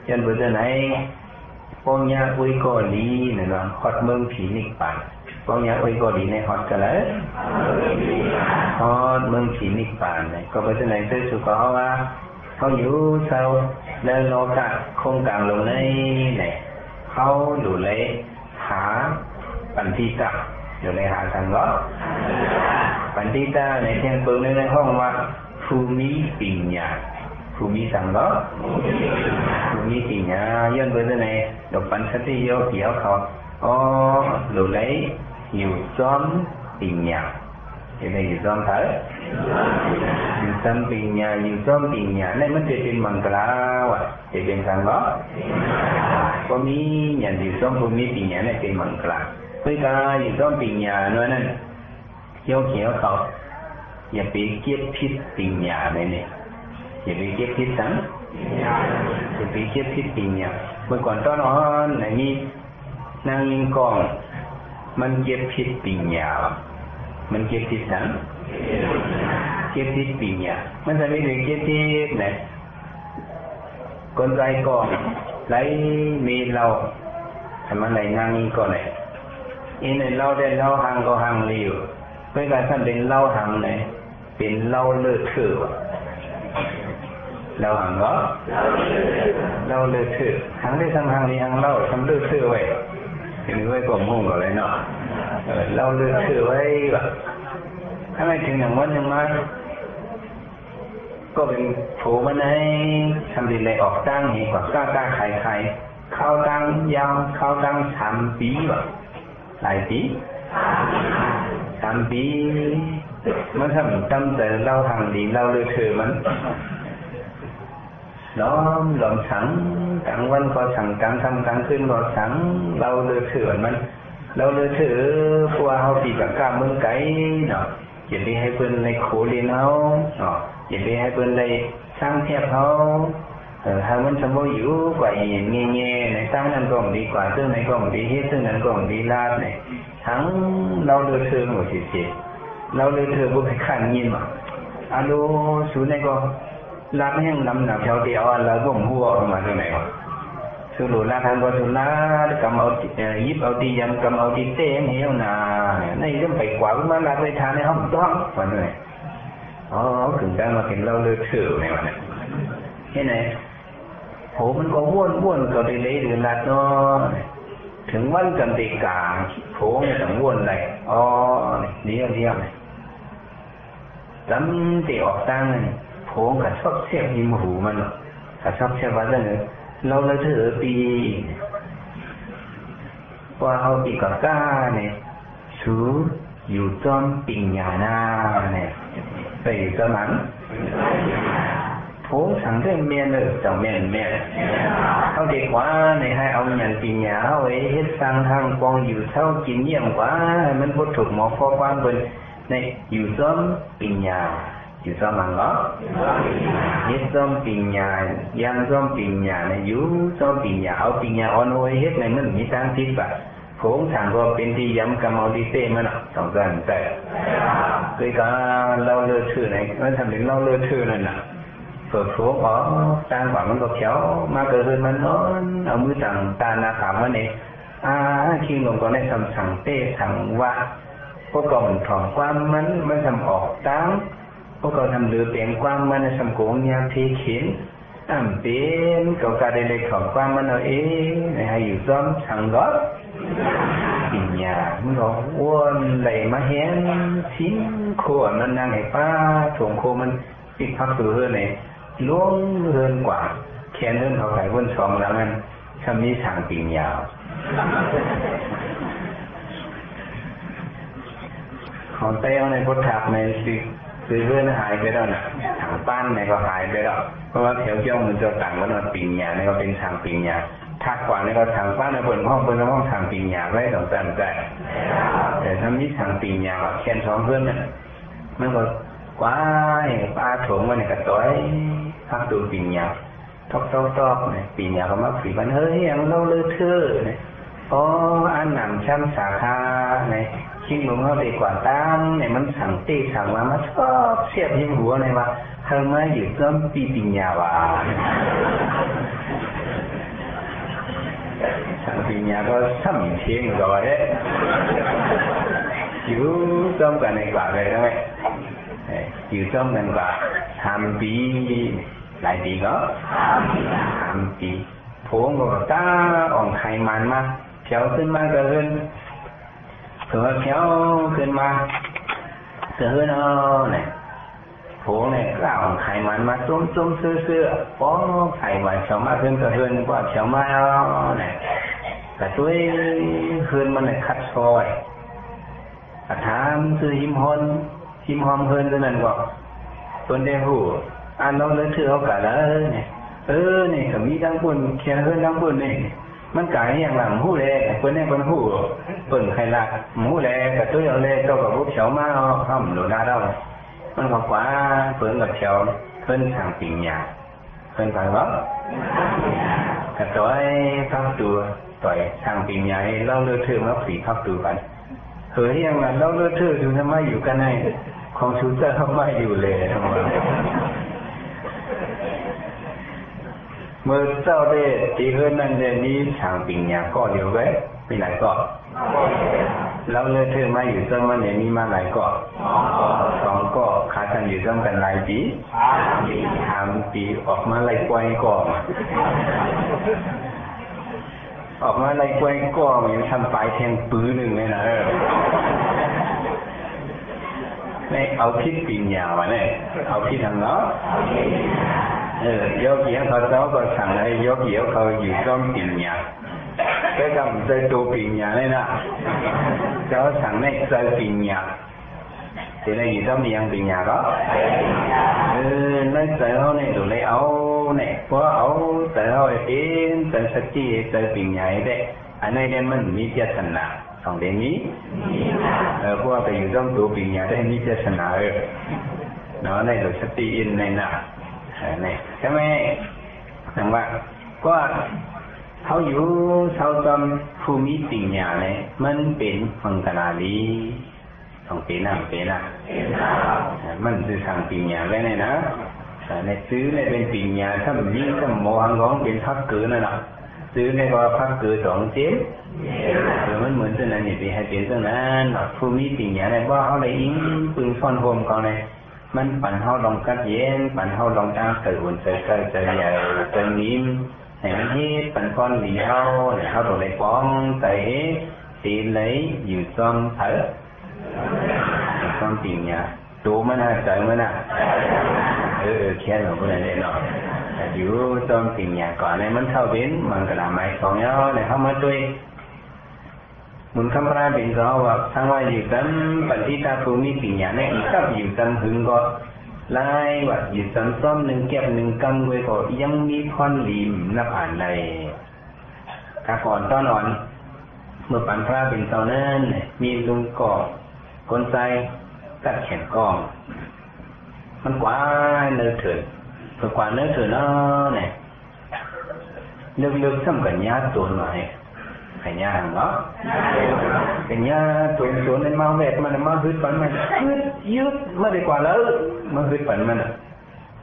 ยันเบอร์ไหนปองยาอุยกอลีเนี่ยนะฮอดเมืองผีนิกปันปองยาอุยกอลีในฮอดกันเลยฮอดเมืองผีนิกปันเนี่ยก็เบอร์ไหนเจอสุขเขาว่าเขาอยู่เศร้าแล้วโลกะคงกลางลงในเนี่ยเขาอยู่เลยหาปันทิตะอยู่ในหาทางก็ปันทิตะในเทียนปืนในห้องว่าภูมิปัญญาภูมิสังก็ภูมิปัญญาย้อนเบอร์ไหนดอกปันสติโยเขียวเขาอยู่เลยอยู่ซ้อมปัญญาอยู่ในอยู่ซ้อมเถอะอยู่ซ้อมปัญญาอยู่ซ้อมปัญญาในมันจะเป็นมังกรว่ะจะเป็นสังก็ก็มีอย่างอยู่ซ้อมภูมิปัญญาในเป็นมังกรเพื่อการอยู่ซ้อมปัญญาเนาะนั่นโยเขียวเขาอย่าไปเก็บพิษปัญญาในนี่อย่าไปเก็บพิษสังอย่าไปเก็บพิษปัญญาเมื่อก่อนตอนไหนมีนางยิงกองมันเก็บพิษปัญญามันเก็บพิษสังเก็บพิษปัญญามันจะไม่ได้เก็บพิษไหนคนใจกองไหลมีเราทำอะไรนางยิงกองไหนอินเราได้เราหังก็หังเลี้ยวเพื่อการท่านเป็นเราหังไหนเป็นเราเลือดเถื่อเราหังก็เราเลือดเถื่อหังได้ทำหังนี้หังเราทำเลือดเถื่อไว้เห็นไว้กลมห้องก็เลยเนาะเราเลือดเถื่อไว้แบบถ้าไม่ถึงอย่างวันยังมาก็เป็นผูมันให้ทำดีเลยออกตั้งเหตุกว่ากล้าไข่เข้าตั้งยาวเข้าตั้ง3 ปีแบบหลายปี3 ปีมันทำตั้งแต่เราทางดีเราเลยเถื่อมันล้อมฉังกลางวันก็ฉังกลางค่ำกลางคืนก็ฉังเราเลยเถื่อมันเราเลยเถื่อพวกเขาปีกับกล้าเมืองไกลเนาะอย่าได้ให้เพิ่นในโขเรียนเอาเนาะ อย่าไปให้เพิ่นได้สร้างเทียบเขาหามันสมบูรณ์อยู่กว่าอย่างเงี้ยในตั้งนั้นก็ดีกว่าซึ่งในก็ดีเฮ็ดซึ่งนั้นก็ดีลาดเนี่ยทั้งเราเลือเธอหมดสิเราเลือเธอบุคคลยินมาอาลูสูในก็รับแห้งลำหนักแถวเดียวเราบ่มหัวออกมาตรงไหนวะสุรุลาทางก็สุลากำเอายิบเอาตียันกำเอาตีเต้เหี้ยวนาในเรื่องไปกว่ามาลาไปทานในห้องต้องวันนี้อ๋อถึงได้มาเป็นเราเลือเธอในวันนี้เห็นไหมโหมันก็ว่นก็ได้เลยหรือลัดเนาะถึงวันกันตีกาโหมันต้องว่นเลยอ๋อเดียวจำตีออกตั้งโหกับชอบเสียบยิ้มหูมันกับชอบเสียบว่าจะเนี่ยเราเลยเถอะปีว่าเขาปีกับก้าเนี่ยชูอยู่จอมปิ่งยาหน้าเนี่ยไปกระมังโผสั่งเรื่องเมียเลยเจ้าเมียเขาเด็กว่าในให้เอาอย่างปิญญาเอาไว้เฮ็ดสร้างทางกองอยู่เท่ากินเยี่ยมกว่ามันพุทถูกหมอข้อความบนในอยู่ซ้อมปิญญาอยู่ซ้อมมังก็เฮ็ดซ้อมปิญญายังซ้อมปิญญาในอยู่ซ้อมปิญญาเอาปิญญาอ่อนไว้เฮ็ดในมันมีทางทิศแบบโผสั่งก็เป็นที่ย้ำกำเอาดีเต้มันต้องการแต่คือการเล่าเลือดชื่อไหนมันทำถึงเล่าเลือดชื่อนั่นน่ะเปิดโผล่อ๋อตาหวานมันก็เขียวมาเกิดขึ้นมันนอนเอามือสั่งตาหน้าขามมันเองคิงลงก็ได้ทำสั่งเต้สั่งว่าพวกก็มันถอนความมันทำออกตั้งพวกก็ทำเดือเปลี่ยนความมันทำโกงยาเทเข็นเป็นก็การได้ถอนความมันเอาเองให้อยู่ซ้อมสั่งรถปิญญามันก็วนไหลมาเห็นชิ้นโคมันนั่งให้ป้าถงโคมันปิดพักตัวเฮือนไหนล่วงเฮือนกว่าแขนเฮือนเขาไก่วนสองแล้วมันทำนี้ทางปิ่งยาวของเต้าในพุทธักในซื้อเฮือนหายไปแล้วนะทางป้านในก็หายไปแล้วเพราะว่าแถวเจ้ามันจะต่างกันว่าปิ่งยาในก็เป็นทางปิ่งยาทักกว่าในก็ทางป้านในเปิดห้องทางปิ่งยาไว้สองสามใจแต่ทำนี้ทางปิ่งยาแขนสองเฮือนเนี่ยมันก็quá ba thủng mà này cả tối phát tụ bình nhạc tóc này bình nhạc có mắc phỉ bắn hơi em lâu lơ thưa này có ăn nằm chăm xả kha này khi muốn nó để quả tam nàyมันสั่งเตะสั่งมามันชอบเสียบยิงหัวnày mà hơn màอยู่ต้นปีbình nhạcว่ะสั่งbình nhạc có sắm thiên rồi đấyอยู่ต้มกันในกว่าเลยได้ไหมอยู่ต้มกันกว่าทำปีหลายปีก็ทำปีผมก็ตาอ่อนไขมันมาเขียวขึ้นมาก็ขึ้นถือว่าเขียวขึ้นมาเสือเนาะเนี่ยผมเนี่ยก็อ่อนไขมันมาจุ้มเสื้อป้องไขมันเขียวมากขึ้นก็ขึ้นกว่าเขียวมากเนี่ยแต่ตัวขึ้นมันเนี่ยคัดซอยถามซื้อหิมหอมเพิ่นตัวนั้นก็ต้นได้หูเราเลยถือเอากะแล้วเนี่ยนี่ก็มีทั้งปุ่นเขียนเพิ่นทั้งปุ่นนี่มันกายอย่างหลังหู้เลยเพิ่นเนี่ยเพิ่นหู้เพิ่นใครละหู้เลยกับตัวเอาเลยเจ้ากับพวกเขียวมาห้ามหนูนาเด้ามันก็กว่าเพิ่นกับเขียวเพิ่นทางปิ่งหยาเพิ่นไปบ่กับตัวไอ้พักตัวต่อยทางปิ่งหยาเราเลยถือมาฝีพักตัวกันเฮ้ยยังไงเราเลือดเชื่อถึงทำไมอยู่กันให้ของชูเจ้าทำไมอยู่เลยทำไมเมื่อเจ้าได้ตีเฮือนนั่นเดนี้ทางปิ่งยาก็เดียวไว้ไปไหนก็เราเลือดเชื่อมาอยู่ซ้ำมาในนี้มาหลายก็สองก็ขาดกันอยู่ซ้ำกันหลายปี3 ปีออกมาไล่กวยก็ออกมาในกล้วยก็เหมือนทำปลายแทงปื้อหนึ่งเลยนะนี่เอาพิษปิญญามาเนี่ยเอาพิษทางเนาะยกเหี้ยเขาเจ้าก็สั่งให้ยกเหี้ยเขาอยู่ต้อมปิญญาก็ทำใจตัวปิญญาเลยนะเจ้าสั่งให้ใจปิญญาthì này gì đó mình ăn tiền nhà đó nói tại sao này tụi này ấu này có ấu tại sao yên tại sao chi tại tiền nhà đấy anh này đem mình mi chia thành nào còn để mi qua tại vì trong tụi tiền nhà đấy mi chia thành nào เนาะในหลักสติอินในหนักนี่ใช่ไหมนังว่าก็เขาอยู่เขาจำภูมิปัญญาเนี่ยมันเป็นมังกรลีต้องเป็นมันคือทางปัญญาไว้เนี่ยนะในซื้อเนี่ยเป็นปัญญาถ้ามันยิ่งถ้าโมหังร้องเป็นพักเกินนั่นแหละซื้อในก็พักเกิน2 เจ็ดมันเหมือนตัวนั้นนี่ไปให้เป็นตัวนั้นภูมิปัญญาเนี่ยว่าเขาได้อิงปึงซ่อนโฮมเขาเนี่ยมันปั่นเขาลองกัดเย็นปั่นเขาลองจ้างเสือหุ่นเสือใหญ่เสือนิ่มให้มันเฮ็ดปั่นก้อนหลีเขาเนี่ยเขาต้องได้ป้องใจตีlấyอยู่ซ่อมเถอะซ่อมปัญญาตัวมันน่ะใจมันน่ะแค่เราพูดอะไรเนาะอยู่ซ่อมปัญญาก่อนเนี่ยมันเข้าเป็นมันก็ละไม่ของเนาะเนี่ยเขามาช่วยมุนคำพระเป็นเขาว่าทั้งว่าอยู่กันปฏิตาภูมิปัญญาเนี่ยอีกกับอยู่กันหึงก็ไล่ว่าอยู่กันซ่อม1 แก้ว1 กำไว้ก็ยังมีพรลีมนับอ่านในกาก่อนต้อนอ่อนเมื่อปันพระเป็นเขานั้นมีลุงก่อคนใจตัดแขนกองมันกว่าเนื้อเถื่อนเพื่อกว่าเนื้อเถื่อนเนาะเนี่ยลึกๆซ้ำกับญาติตัวหน่อยไอ้ญาติเนาะไอ้ญาติตัวในมาเวทมันมาฮึดปันมันฮึดยึดมาดีกว่าแล้วมาฮึดปัน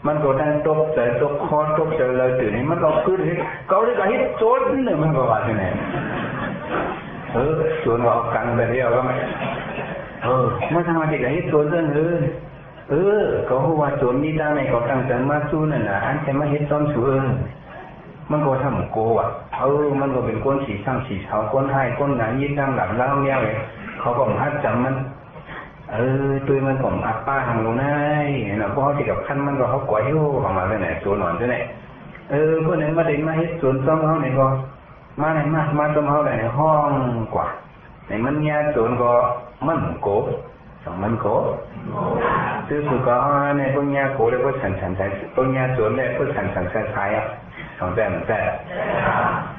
มันก็ทั้งตกใจตกคอตกใจเลยตื่นนี้มันก็ฮึดเขาได้ก็ฮึดโจนเนี่ยมันก็ว่าที่ไหนโจนก็เอากันไปเดียวก็ไม่เมื่อทำมาเด็กให้โจนเรื่องเขาว่าโจนนี่ได้ไหมเขาตั้งใจมาสู้นั่นนะอันแต่มาเฮ็ดซ้อมสู้มันก็ทำโกอ่ะมันก็เป็นก้นสีซ้ำสีเท้าก้นให้ก้นหนายิ่งตั้งหลังเล่าเนี่ยเลยเขาก็หัดจำมันตัวมันผมอัปป้าทางลงได้เนาะเพราะเขาติดกับขั้นมันก็เขาก่อยหิ้วออกมาเลยเนี่ยโจนหนอนใช่ไหมพวกนั้นมาเด็กมาเฮ็ดโจนซ้อมเขาเนี่ยก็มาไหนมาซ้อมเขาในห้องกว่าในมันเนี้ยโจนก็มันโกมันโกซื้อสุกเนี่ยพวกเนี้ยโกเลยพวกฉันใช้พวกเนี้ยโจนเนี่ยพวกฉันใช้อ่ะสองแต่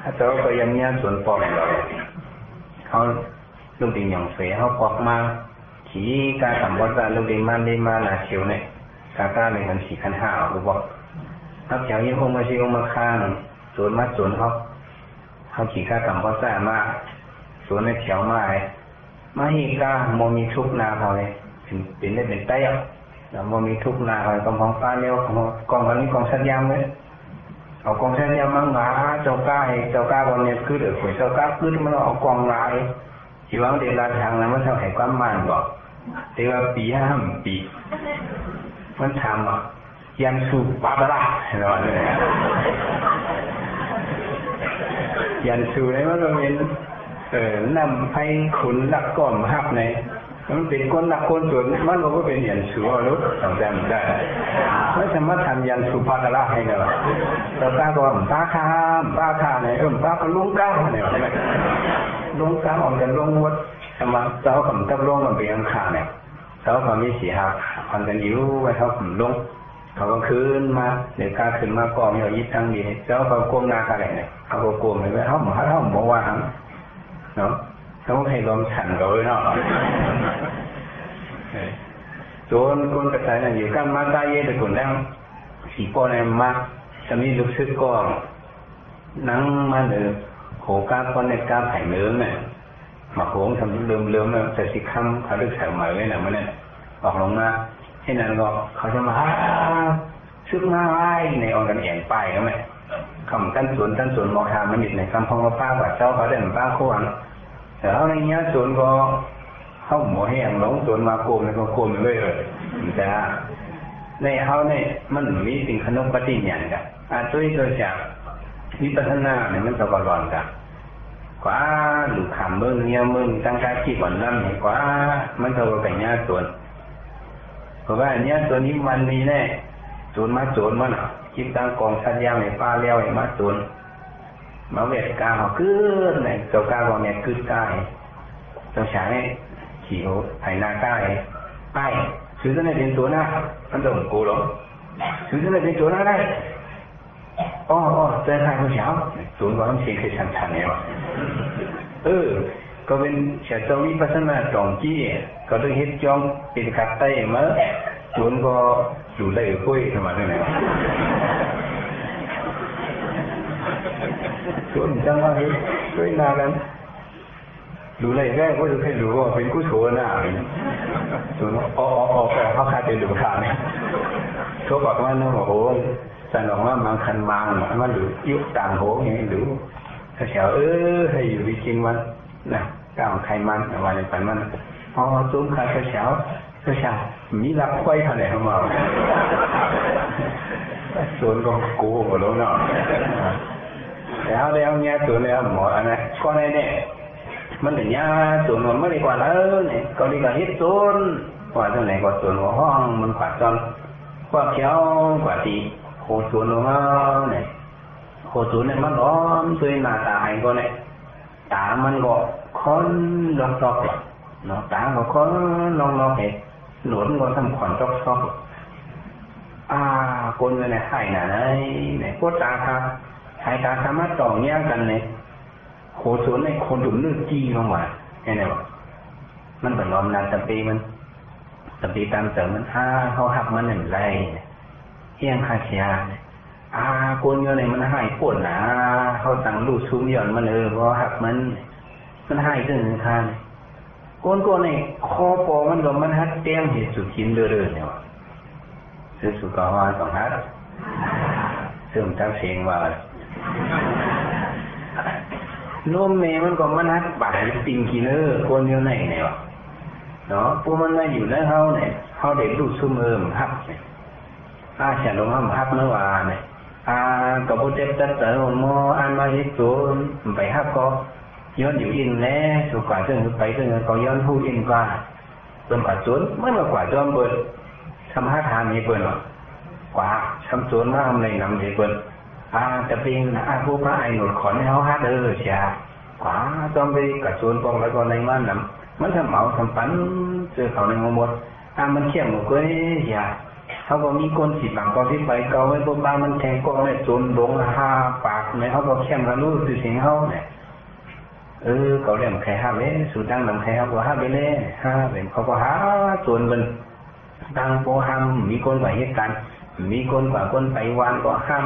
ถ้าเจ้าก็ยังเนี้ยโจนปอกเลยเขาลูกดิ่งอย่างเสียเขาปอกมาขี่การสัมผัสลูกดิ่งมันได้มาหนาเขียวเนี่ยกาเลยมัน4 ขั้น 5หรือบอกนักเขียวยิ่งคงมาชี้คงมาข้างโจนมาโจนเขาขี่ข้าสัมผัสมาโจนในเขียวมามาฮีกาโมมีทุกนาเขาเลยเป็นได้เป็นไต้แล้วโมมีทุกนาเขากองป้าเนี่ยกองนี้กองสัญญาเลยเอากองสัญญามั่งหาเจ้าก้าบอลเนี่ยคือเดือดขุยเจ้าก้าคือมันเอากองลายที่ว่าเดี๋ยวราทางนั้นมันทำให้ความมันบอกแต่ว่าปี5 ปีมันทำยันสูบปาบลาเห็นไหมยันสูเนี่ยมันก็เป็นนำให้ขุนหลักก่อนหับในมันเป็นก้นหลักก้นส่วนมันก็เป็นยันสูรู้สองแต้มได้ไม่สามารถทำยันสูปาตละให้ได้หรอกแต่ป้าก็ป้าข้าเนี่ยป้าก็ลุงก้าเนี่ยใช่ไหมลุงก้าออกจากลุงวัดทำมาเจ้าผมทับลุงมันเป็นยังขาเนี่ยเจ้าผมมี4 หักพันกันอยู่ไว้เท่าผมลุงเขาก็ขึ้นมาเดี๋ยวก้าขึ้นมาก่อนอย่างยิ่งทั้งดีเจ้าเขาก้มหน้ากันเนี่ยเขาก็ก้มไปไว้เขาบอกว่าเนาะต้องให้ลมฉันเขาเลยเนาะโจนคนกระจายอยู่กันมาตายเย่แต่คนนั่งสีก้อนอะไรมาจะมีลูกซึกก้อนนั่งมาเลยโขก้าก้อนในก้าไผ่เนื้อเนี่ยมาโขงทำเลื่อมเนี่ยแต่สิคำเขาดึกแถวใหม่ไว้เนี่ยมันเนี่ยออกลงมาให้นั่นก็เขาจะมาซึกมาไว้ในออนกันเอียงไปแล้วไหมคำตั้นสวนมอทามันอยู่ในคำพองป้าว่าเจ้าเขาได้เหมือนป้าโคนแต่เขาในเนี้ยสวนก็เขาหมูแห้งหลงสวนมาโกมแล้วก็โกมเลยแต่ในเขาเนี่ยมันมีสิ่งขนมปฏิญญาณกันตัวจากวิปัสสนาเนี่ยมันจะกระรอนกันกว่าหรือขามมึงเนี่ยมึงตั้งใจที่ก่อนนั่นเห็นกว่ามันจะไปเนี้ยสวนเพราะว่าเนี้ยสวนนี้มันมีแน่สวนมาสวนมันคิดตั้งกองสัญญาในป้าเลี้ยวไอ้มาสวนมาเวทกาเขาขึ้นในเจ้ากาของเนี่ยขึ้นกายเจ้าชายขี่หัวไถนากายไปซื้อตัวไหนเป็นตัวหน้ามันจะกูหรอซื้อตัวไหนเป็นตัวหน้าได้เจอใครคนเช้าศูนย์ก็ต้องเสียงคือชันเนี่ยวะก็เป็นเฉดวิปัสสนาตรงจี้ก็ต้องเฮ็ดจองเป็นขัดไตมา ส่วนก็อยู่ได้คุยทำไมเนี่ยส่วนจังว่าด้วยนากันดูเลยแรกก็จะให้ดูว่าเป็นกู้โชว์หน้าเลยส่วนแต่เขาคาดเป็นดูขาดเนี่ยเขาบอกว่าน้องโอ้แต่หลงว่ามันคันบางมันหรือยุบต่างโหอย่างนี้หรือถ้าเฉาให้อยู่ดีกินมันนะก้าวไขมันอะไรไปมันพอซุ้มขาเฉามีรักไว้ขนาดของเราส่วนก็กูก็รู้เนาะแล้วเนี่ยส่วนแล้วหมออันนั้นก็ในเนี่ยมันถึงยาส่วนมันไม่ได้กว่าแล้วเนี่ยก็ดีกว่าฮิตส่วนกว่าเท่าไหร่กว่าส่วนหัวห้องมันกว่าจนกว่าเขียวกว่าตีโคส่วนของเราเนี่ยโคส่วนเนี่ยมันร้อนตัวหน้าตาไอ้ก็เนี่ยตามันก็ค้อนลอกซอกเนาะตาก็ค้อนลอกเห็ดหนวดก็ทำขอนซอกคนเนี่ยให้น่ะเนี่ยพวกตาครับให้ตาสามารถต่อแย่กันเนี่ยโคส่วนในคนดุมเนื้อจี้ลงมาไงเนี่ยวะมันเป็นลมนานตะปีมันตะปีตามเสริมมันเขาหักมันหนึ่งไรเฮี้ยงคาเชียคนเยอะเลยมันให้ปวดหนาเขาสั่งลูกชุ่มหย่อนมันเพราะหักมันให้ซึ่งหนึ่งคันคนในคอปอมันก็มันหัดเตี้ยงเหตุสุขินเรื่อยๆเนี่ยวะซื้อสุกาวาสองฮัดซึ่งทั้งเสียงว่าโน้มเมมันก็มันหัดบ่ายติงกิเลอร์คนเดียวไหนเนี่ยวะเนาะพวกมันมาอยู่ในเขาเนี่ยเขาเด็กลูกชุ่มหักเนี่ยฉันลงห้ามหักเมื่อวานเนี่ยกับผู้เจ็บจัดเสริมมอมาฮิตสูนไปหักก็ย้อนอยู่อินแล้วสุกว่าซึ่งไปซึ่งก็ย้อนผู้อินกว่าเป็นกว่าสูนเมื่อกว่าจอมเปิดทำห้าทานนี้เปิดหรอกว่าทำสูนมาทำในนำเด็กเปิดจะเป็นผู้พระไอหนุดขอนให้เขาฮัดเชียกว่าจอมไปกับสูนปองแล้วก็ในบ้านนำมันทำเหมาทำปั้นเจอเขาในหมดมันเข้มหมดก็อย่าเขาก็มีคนสิบางก็ที่ไปเกาไว้พวกบ้านมันแทงก็ในสูนหลงปากเนี่ยเขาก็เข้มกันรู้สื่อเสียงเขาเนี่ยเขาเรียกใครห้าเว้สูตั้งนำใครห้าก็ห้าไปเลยห้าเป็นเขาก็หาส่วนมันตั้งโปห้ามมีคนกว่าเหตุการณ์มีคนกว่าคนไปวานก็ห้าม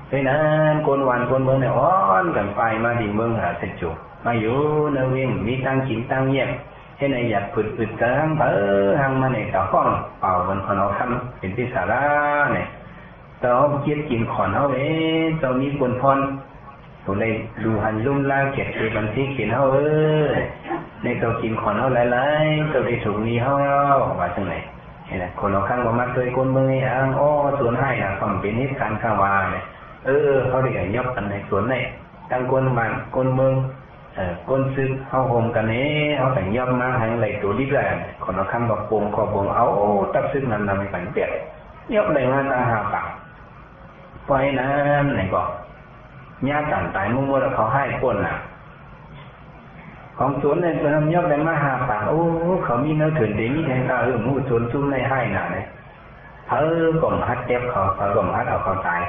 เพราะนั้นคนวานคนเมืองเนี่ยอ้อนกันไปมาดีเมืองหาเสจุมาอยู่ในเวียงมีตั้งกินตั้งเยี่ยมให้ในอยากอึดกระหังหังมาในต่อห้องเป่ามันคนเอาทำเป็นที่สาระเนี่ยเราคิดกินขอนเอาเรามีคนพรตัวเลยดูหันลุ่มล่างเก็บในบันทึกเขียนเอาในตัวกินขอนเอาหลายๆตัวได้ถูกนี้เอาว่าจังไหนเห็นไหมคนเอาข้างก็มาเคยคนเมืองนี่ส่วนให้ความเป็นนิสัยข้างว่าเนี่ยเขาได้ยกกันในส่วนไหนตั้งคนบ้านคนเมืองคนซื้อเขาโฮมกันนี้เขาแต่งย่อมมาให้ไหลตัวดิบเลยคนเอาข้างบอกปงขอบงเอาตัดซึ่งนั้นนำไปปั่นเปียกย่อมเลยมาตาหาปากเพราะนั้นไหนบอกญาติต่างตายมุ่งมั่วแล้วเขาให้คนของสวนเนี่ยเป็นย่อมเลยมาหาปากเขามีเนื้อถื่นดีมีแทงตามูสวนซุ่มในให้หน่ะเนี่ยกล่อมฮัดเจ็บเขากล่อมฮัดเอาเขาตาย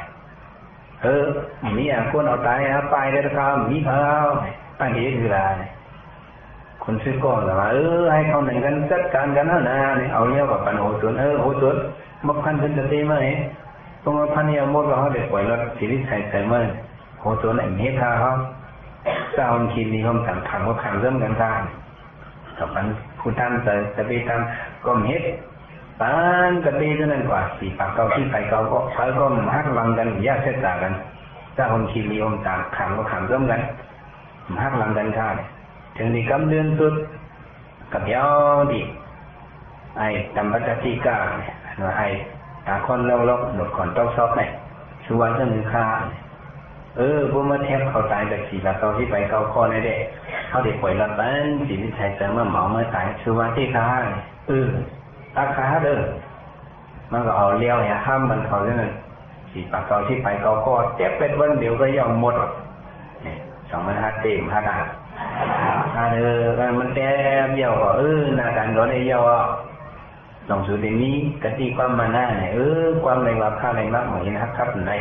มีคนเอาตายไปได้แล้วมีเขาตั้งเหตุคืออะไรคนซื้อก้อนหรือว่าให้เขาหนึ่งกันจัดการกันนะเนี่ยเอาเนี้ยกับปันโหสวนโหสวนมาพันเป็นจะตีไหมตรงพันเนี่ยมดเราเขาเด็กปล่อยรถสิริชัยใส่เมื่อโหสวนไหนมีท่าเขาเจ้าคนคิดนี้เขาสั่งขังเขาขังเริ่มกันทางกับมันผู้ท่านจะไปทำก็มีตานกระตีเท่านั้นกว่าสี่ปากเกาที่ไปเกาก็ใช้ก็หักลังกันแยกเส้นตากันเจ้าคนคิดนี้เขาสั่งขังก็ขังเริ่มกันหักลังกันท่าถึงที่กำเดือนสุดกับยาวดีไอ้ตำบัตติกาไอ้ตาคนเราหนวดขอนต้องซอกเนี่ยชัวร์จะมือฆ่าพวกมาเทปเขาตายจากสีละเกาที่ไปเกาคอในเด็กเขาเด็กป่วยละบ้านสีที่ใช้เสริมมาหมอเมื่อตายชัวร์ที่ฆ่าตาฆ่ามันก็เอาเลี้ยวห้ามมันเขาเนี่ยสีปากเกาที่ไปเกาคอเจ็บเป็นวันเดียวก็ย่อมหมด2,500เต็ม5 มันแต่เยี่ยวก็นาการก็ได้เยี่ยวลองสูตรนี้กติความมาหน้าเนี่ยความในว่าค่าในมากเหมือนนะครับใน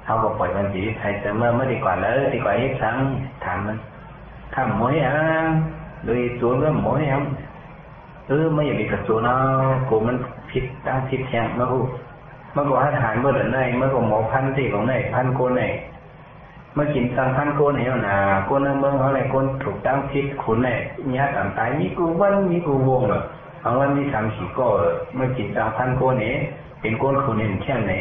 เขาบอกปล่อยมันสีไทยแต่เมื่อดีกว่าเลยดีกว่าเฮ็ดทั้งถามมันทำหมวยโดยตัวก็หมวยไม่อยากมีกระสุนกูมัน ผิดตั้งผิดแทงมาหูเมื่อก่อนทานเมื่อเดือนไหนเมื่อก่อนหมอพันที่ของไหนพันโกนไหนเมื่อกินตังพันโกนเหวหนาโกนเมืองเขาไหนโกนถูกตั้งผิดขุนไหนญาติต่างตายมีกูวันมีกูวงเหรอบางวันมี3-4ก้อเมื่อกินตังพันโกนเนี่ยเป็นโกนขุนเห็นแค่ไหน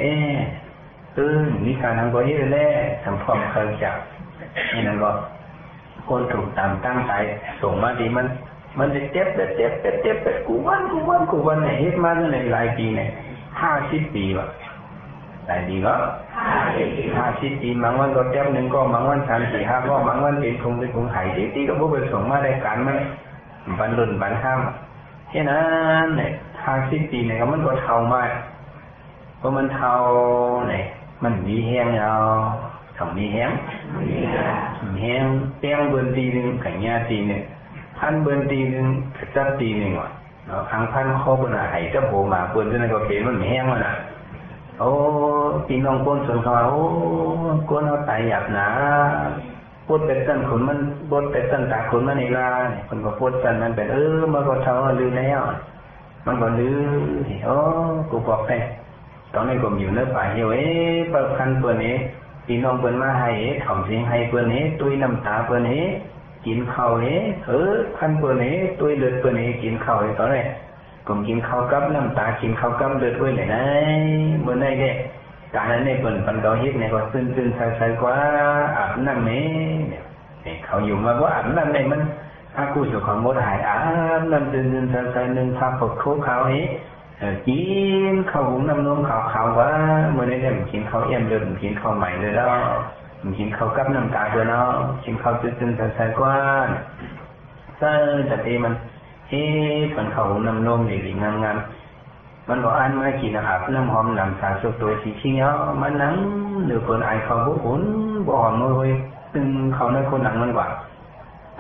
มีการทำก็เยอะแล้วทำพร้อมเคยจับนี่นั่นก็คนถูกตามตั้งใจส่งมาดีมันจะเจ็บกูวันเนี่ยเฮ็ดมาตั้งหลายปีเนี่ย50 ปีว่ะหลายปีก็50 ปีบางวันก็เจ็บหนึ่งก็บางวัน3-4-5ก็บางวันเป็นคงหายตีก็บ่ไปส่งมาได้การมันบันรุ่นบันห้ามแค่นั้นเนี่ย50 ปีเนี่ยก็มันก็เท่ามากเพราะมันเท่าเนี่ยมันมีแห้งเอาของมีแห้งแป้งเบิร์นตีหนึ่งขันยาตีหนึ่งพันเบิร์นตีหนึ่งจับตีหนึ่งว่ะเนาะพันข้อเบิร์นหายจับโผมาเบิร์นจนก็เป็นมันแห้งมันอ่ะโอ้ปีน้องก้นส่วนเขาโอ้ก้นเอาตายหยาบหนาปวดเป็ดตันขนมันปวดเป็ดตันตาขนมันในลาคนก็ปวดตันมันเป็นมันก็เท่าลืมแล้วมันก็ลืมโอ้กูบอกไปตอนนี้ผมอยู่เนื้อป่าเหี่ยวเปิดคันเปิดนี้พี่น้องเปิดมาให้ถ่อมเสียงให้เปิดนี้ตุยน้ำตาเปิดนี้กินข้าวคันเปิดนี้ตุยเลือดเปิดนี้กินข้าวตอนนี้ผมกินข้าวกับน้ำตากินข้าวกับเลือดด้วยไหนเมื่อไหร่เนี่ยการนั้นเนี่ยเปิดปันเกาฮิตเนี่ยก็ตื่นใส่กว่าอาบน้ำเนี่ยเขาอยู่มาว่าอาบน้ำเนี่ยมันอากูสุขของมดหายอาบน้ำตื่นใส่หนึ่งพาปกโคเขากินข้าวหุงน้ำนมขาวว่าเมื่อนี้เนี่ยกินข้าวเอี่ยมเลยกินข้าวใหม่เลยแล้วกินข้าวกับน้ำตาเลยเนาะกินข้าวตื่นใส่กว่าแต่ทีมันมันข้าวหุงน้ำนมหลีงามมันก็อันมากินอาบน้ำหอมน้ำสาสุกตัวสีเขียวมันนั่งหรือคนไอข้าวบุ๋นบ่หอมเลยตึงเขาในคนหนังมันกว่า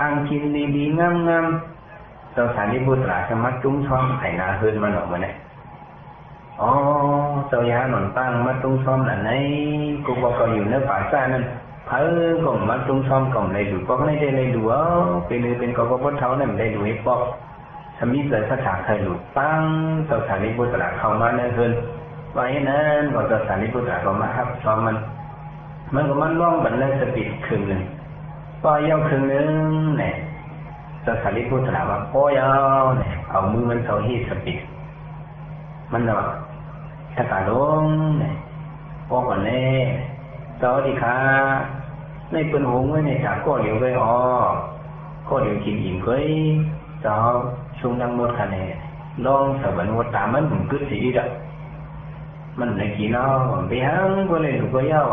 อังกินดีๆงามเจ้าสารีบุตรสมัดจุ้งช่องไถนาเฮินมันออกมาเนี่ยเจ้ายาหนอนตั้งมัดตุ้งซ้อมหล่ะไหนกูบอกก็อยู่ในป่าซ่านั่นก็มัดตุ้งซ้อมก็ได้ดูก็ไม่ได้เลยดูเป็นก็พดเท้านั่นได้ดูให้ปอกถ้ามีเกิดสถานใครหลุดตั้งเจ้าสารีบุตรเข้ามาในเฮินไว้นั้นก็เจ้าสารีบุตรก็มาครับซ้อมมันก็มันล่องบันเลยสปิดครึ่งหนึ่งปล่อยยาวครึ่งหนึ่งเนี่ยเจ้าสารีบุตรว่าปล่อยยาวเนี่ยเอามือมันเท่าที่สปิดมันเนาะถ้าการลงเนี่ยพอก่อนแน่สวัสดีค่ะในปืนหงไว้ในจากก็เหลียวไปก็เหลียวกินอิ่มเว้ยเจ้าช่วงนั่งนวดกันเนี่ยลองสวรรค์วัดตามันผมกึศสีดับมันในกี่น้อไปหางก็เลยถูกก็ยาว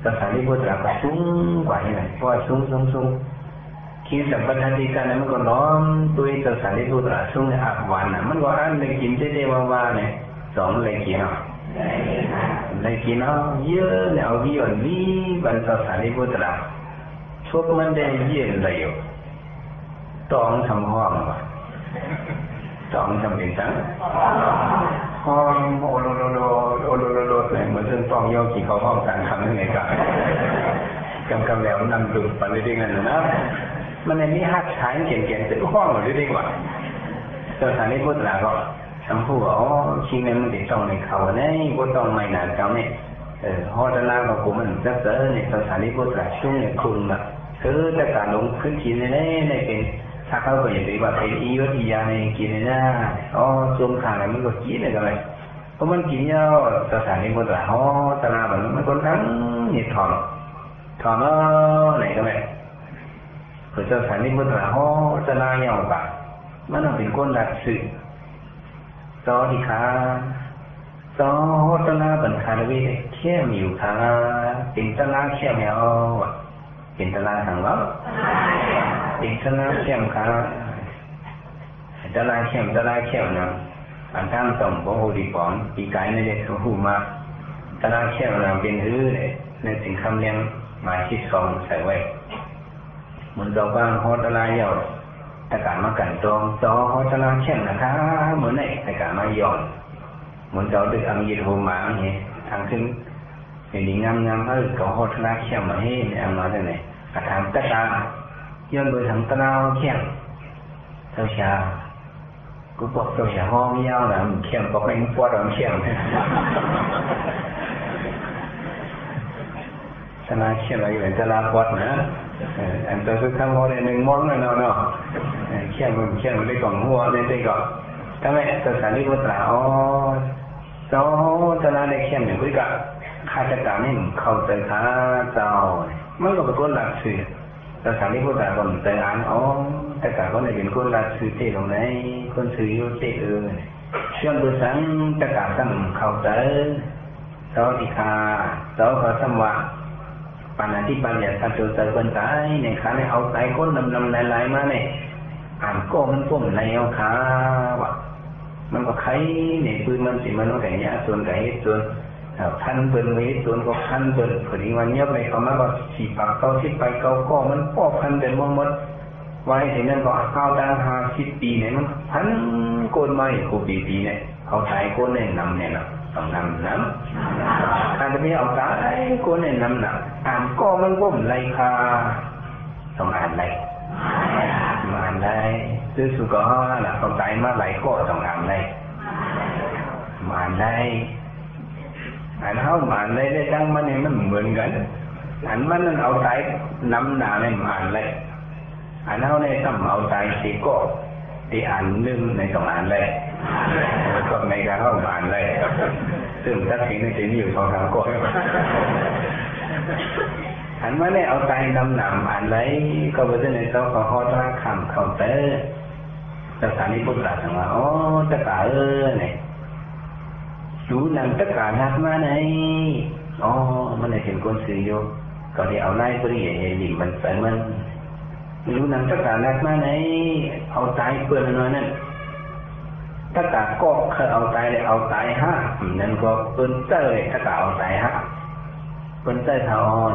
สถานีพุทธะก็สูงกว่าที่ไหนเพราะสูงคิดสัมปทานที่การนั้นมันก็ร้อนตัวเจ้าสารีบุตรสูงในอับวันน่ะมันก็อันเลยกินเจ๊ว่าเนี่ย2เลยกินเลยกินเยอะเนี่ยเอาวิญญาณบรรดาสารีบุตรชกมันได้เยี่ยเลยอยู่ต้องทำห้องว่ะต้องทำเป็นจังห้องโอโลเนี่ยเหมือนเรื่องต้องย่อกี่เขาห้องการทำยังไงกันกำแล้วนำดูปันได้กันนะมันในนี้หักฉายเก่งๆแต่ห้องหมดได้กว่าเจ้าสารีบุตรก็ทั้งผู้ชิงในมันติดต้องในเขาเนี่ยก็ต้องไม่นานเขาเนี่ยฮอดลาก็กูมันจะเจอเนี่ยเจ้าสารีบุตรช่วงเนี่ยคุณแบบแต่การลงขึ้นกินในเป็นถ้าเขาไปอย่างที่ว่าเป็นอีวัติยาในกินนะช่วงขาเนี่ยมันก็กินเลยกันเลยเพราะมันกินเยอะเจ้าสารีบุตรตลาแบบมันคนทั้งนี่ถอนไหนก็ไม่เจ้าสารีบุตรตลาเยอะกว่ามันต้องเป็นคนดัดสื่อสวัสดีค่ะสวัสดีบันคาร์วีเขี้ยวอยู่ค่ะเป็นตลาเขี้ยวเนี่ยเป็นตลาทางเราเป็นตลาเขี้ยวค่ะตลาเขี้ยวนะอันทั้งสองของหูดีปอนปีกายในเด็กของหูมาตลาเขี้ยวนะเป็นเลยในสิ่งคำเลี้ยงหมายที่สองใส่ไว้เหมือนเราบ้างฮอตลาเยาแต่การมากันตรงจอฮอตลาเขี้ยวนะคะเหมือนไหนแต่การมาย่อนเหมือนเราดึกอังยีโทมาเนี่ยทางขึ้นอย่างนี้งามเขาฮอตลาเขี้ยวมาให้เนี่ยเอามาจากไหนกระทำตะตาย้อนโดยทางตะนาวเขี้ยวเช้า กูบอกตัวอย่าห้องยาวนะเขียนบอกเป็นปวดเขียนสนาเขียนอะไรอยู่จะลาปวดนะอันตัวคือข้างหัวเลยหนึ่งม้วนเลยเนาะเขียนได้ก่อนหัวได้ก่อนทำไมตัวสารีบุตรอ๋อเจ้าจะลาได้เขียนหนึ่งด้วยกันข้าราชการนี่เข้าใจข้าเจ้ามันก็เป็นคนหลักสื่อตัวสารีบุตรก่อนใจอ่านอ๋อแต่การก็เลยเป็นคนหลักสื่อที่ตรงไหนคนสื่ออยู่ที่เชื่อมตัวสังแต่การตั้งเข้าใจเจ้าที่ข้าเจ้าเขาทำว่าปัญหาที่ปัญญาการเจอคนตายในขาในเอาใจคนนำหลายมาเนี่ยอ่านก็มันก้มในเอาขาวะมันก็ใครในปืนมันสิมันก็แก่ยาส่วนไก่ส่วนพันเปิลไว้ส่วนก็พันเปิลพอดีวันนี้ไปเขามาก็สีปากเก้าที่ไปเก้าก็มันป้อพันเดินหมดไว้ถึงนั้นก็เข้าตั้ง50 ปีเนี่ยมันพันโกนมาอีกปีเนี่ยเขาตายคนเนี่ยนำเนี่ยนะต้องนำน้ำการจะไม่เอาตายคนเนี่ยนำหนักอ่านก็มันก้มไรคาต้องอ่านไรอ่านไรซื้อสุกห่อหลักต้องตายมาไหลก็ต้องอ่านไรอ่านไรอ่านเขาอ่านไรได้ตั้งมันเนี่ยมันเหมือนกันอ่านมันนั่นเอาตายนำหนาในอ่านไรอ่านเขาในต้องเอาตายสีก็ที่อ่านนึงในต้องอ่านไรแล้วก็ในการเข้าอ่านไรซึ่งถ้าสิ่งในสิ่งนี้อยู่2-3ก็อันว่าเนี่ยเอาใจดำหนำอ่านไรก็เป็นในเจ้าของข้อท่าคำเขาเตอสถานีพุทธศาสนาอ๋อตะกาเนี่ยรู้นำตะกานักมาไหนอ๋อมันเห็นคนสื่อโยก็ได้เอาไล่ปริยหลิมมันใส่มันรู้นำตะกานักมาไหนเอาใจเพื่อนน้อยนั่นตะกาก็เคยเอาใจเลยเอาใจนั่นก็เปิ้นเตยตะกาเอาใจเปิ้นเตยทอน